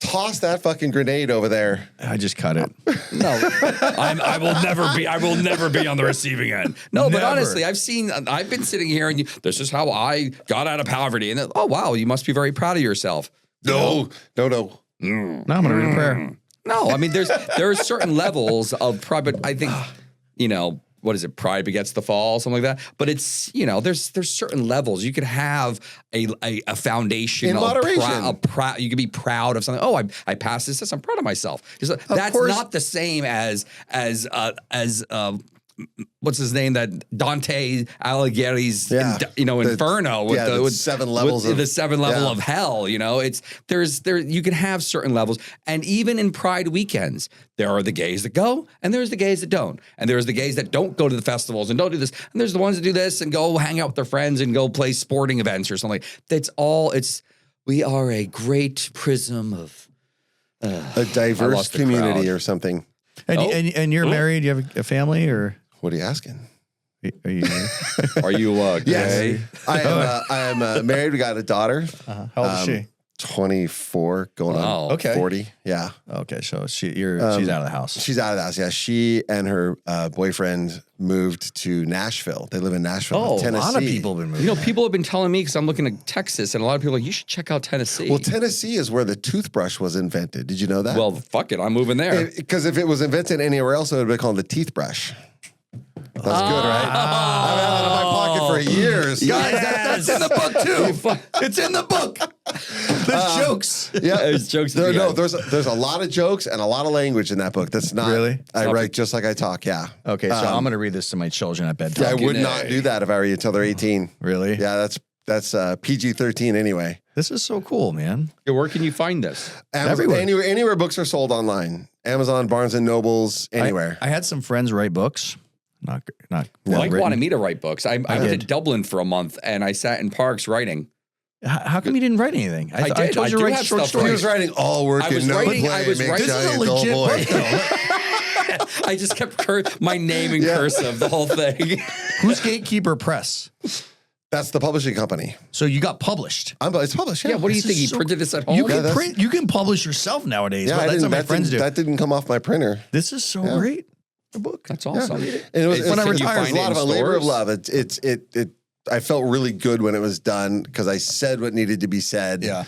toss that fucking grenade over there. I just cut it. No, I will never be on the receiving end. No, but honestly, I've been sitting here and this is how I got out of poverty. And then, oh wow, you must be very proud of yourself. No. Now I'm gonna read a prayer. No, I mean there are certain levels of pride, but I think what is it? Pride begets the fall, something like that. But it's there's certain levels. You could have a foundation in of moderation. You could be proud of something. Oh, I passed this test. I'm proud of myself. That's not the same as what's his name? That Dante Alighieri's Inferno with the 7 levels of the 7 level of hell. You can have certain levels, and even in Pride weekends, there are the gays that go, and there's the gays that don't, and there's the gays that don't go to the festivals and don't do this, and there's the ones that do this and go hang out with their friends and go play sporting events or something. We are a great prism of a diverse community or something. And you're married? You have a family or? What are you asking? Are you married? Are you gay? Yes, I am married. We got a daughter. How old is she? 24, going on 40. Yeah. Okay, so she's out of the house. She's out of the house. Yeah, she and her boyfriend moved to Nashville. They live in Nashville, Tennessee. A lot of people have been moving. People have been telling me because I'm looking at Texas, and a lot of people are like, you should check out Tennessee. Well, Tennessee is where the toothbrush was invented. Did you know that? Well, fuck it, I'm moving there. Because if it was invented anywhere else, it would have been called the teeth brush. That's good, right? I've had that in my pocket for years. Guys, that's in the book too. It's in the book. There's jokes. Yeah, there's jokes. There's a lot of jokes and a lot of language in that book. That's not really. I write just like I talk. Yeah. Okay, so I'm going to read this to my children at bedtime. Yeah, I would not do that if I were you until they're 18. Really? Yeah, that's PG-13 anyway. This is so cool, man. Where can you find this? Everywhere. Anywhere books are sold online. Amazon, Barnes and Nobles, anywhere. I had some friends write books. Not Mike wanted me to write books. I went to Dublin for a month and I sat in parks writing. How come you didn't write anything? I did. I told you to write short stories. He was writing all work and no play. This is a legit book, though. I just kept my name in cursive, the whole thing. Who's Gatekeeper Press? That's the publishing company. So you got published. It's published. Yeah. What do you think? He printed this at home? You can publish yourself nowadays. Yeah, that's what my friends do. That didn't come off my printer. This is so great. A book. That's awesome. Yeah. And when I retired, it was a lot of a labor of love. I felt really good when it was done because I said what needed to be said. Yeah.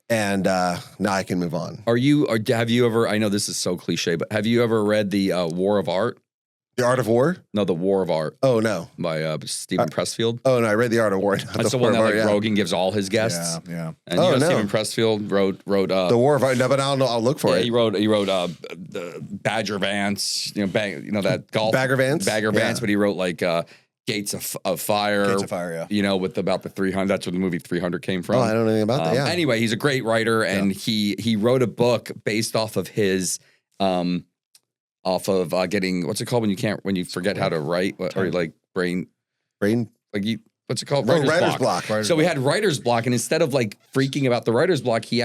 And now I can move on. Have you ever, I know this is so cliche, but have you ever read The War of Art? The Art of War? No, The War ofArt. Oh, no. By Stephen Pressfield. Oh, no, I read The Art of War. That's the one that Rogan gives all his guests. Yeah. And Stephen Pressfield wrote The War of Art. No, but I'll look for it. He wrote the Badger Vance, that golf. Bagger Vance? Bagger Vance, but he wrote like Gates of Fire. Gates of Fire, yeah. With about the 300. That's where the movie 300 came from. Oh, I don't know anything about that, yeah. Anyway, he's a great writer, and he wrote a book based off of his getting, what's it called when you forget how to write, or like brain like you, what's it called? Writer's block. So we had writer's block, and instead of like freaking about the writer's block, he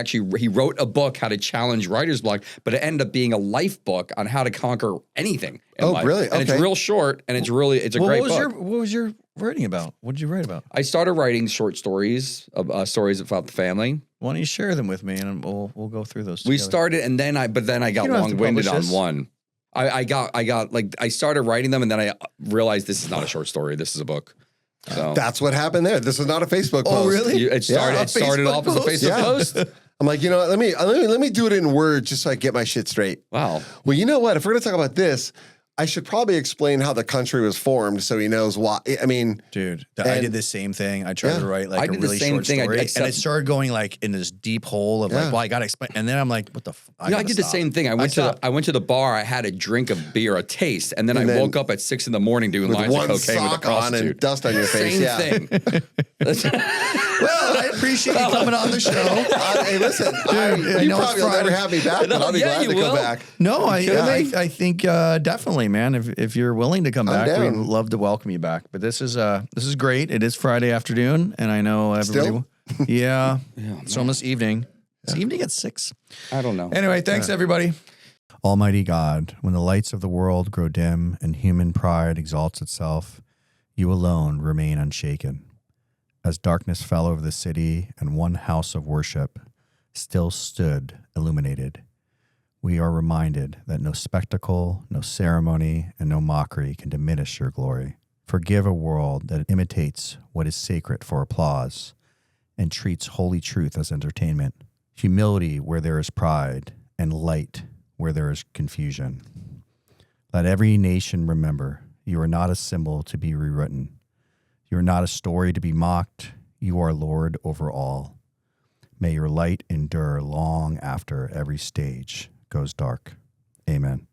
wrote a book how to challenge writer's block, but it ended up being a life book on how to conquer anything in life. Really? And it's real short, and it's a great book. What was your writing about? What did you write about? I started writing short stories, stories about the family. Why don't you share them with me, and we'll go through those We together. started, and then I got long-winded on one. I started writing them, and then I realized this is not a short story. This is a book. So that's what happened there. This is not a Facebook post. Oh, really? It started off as a Facebook post. I'm like, let me do it in Word just so I get my shit straight. Wow. Well, you know what? If we're gonna talk about this, I should probably explain how the country was formed so he knows why. I mean, Dude, I did the same thing. I tried to write like I a did the really same short thing. story, Except- and it started going like in this deep hole of like, Yeah. well, I gotta explain. And then I'm like, what the? I did the same thing. I went to the bar. I had a drink of beer, a taste, and then I woke up at 6 a.m. doing with lines of one cocaine with a sock on prostitute. and dust on your face. Same Yeah. thing. Well, I appreciate you coming on the show. Hey, listen, I you know it's probably will never Friday. have me back, but No, I'll be yeah, glad to you come will. back. No, kidding me? I think definitely, man. If you're willing to come I'm back, down. we'd love to welcome you back. But this is great. It is Friday afternoon, and I know everybody. Yeah, it's almost evening. It's evening at 6. I don't know. Anyway, thanks everybody. Almighty God, when the lights of the world grow dim and human pride exalts itself, you alone remain unshaken. As darkness fell over the city and one house of worship still stood illuminated, we are reminded that no spectacle, no ceremony, and no mockery can diminish your glory. Forgive a world that imitates what is sacred for applause and treats holy truth as entertainment, humility where there is pride, and light where there is confusion. Let every nation remember you are not a symbol to be rewritten. You are not a story to be mocked. You are Lord over all. May your light endure long after every stage goes dark. Amen.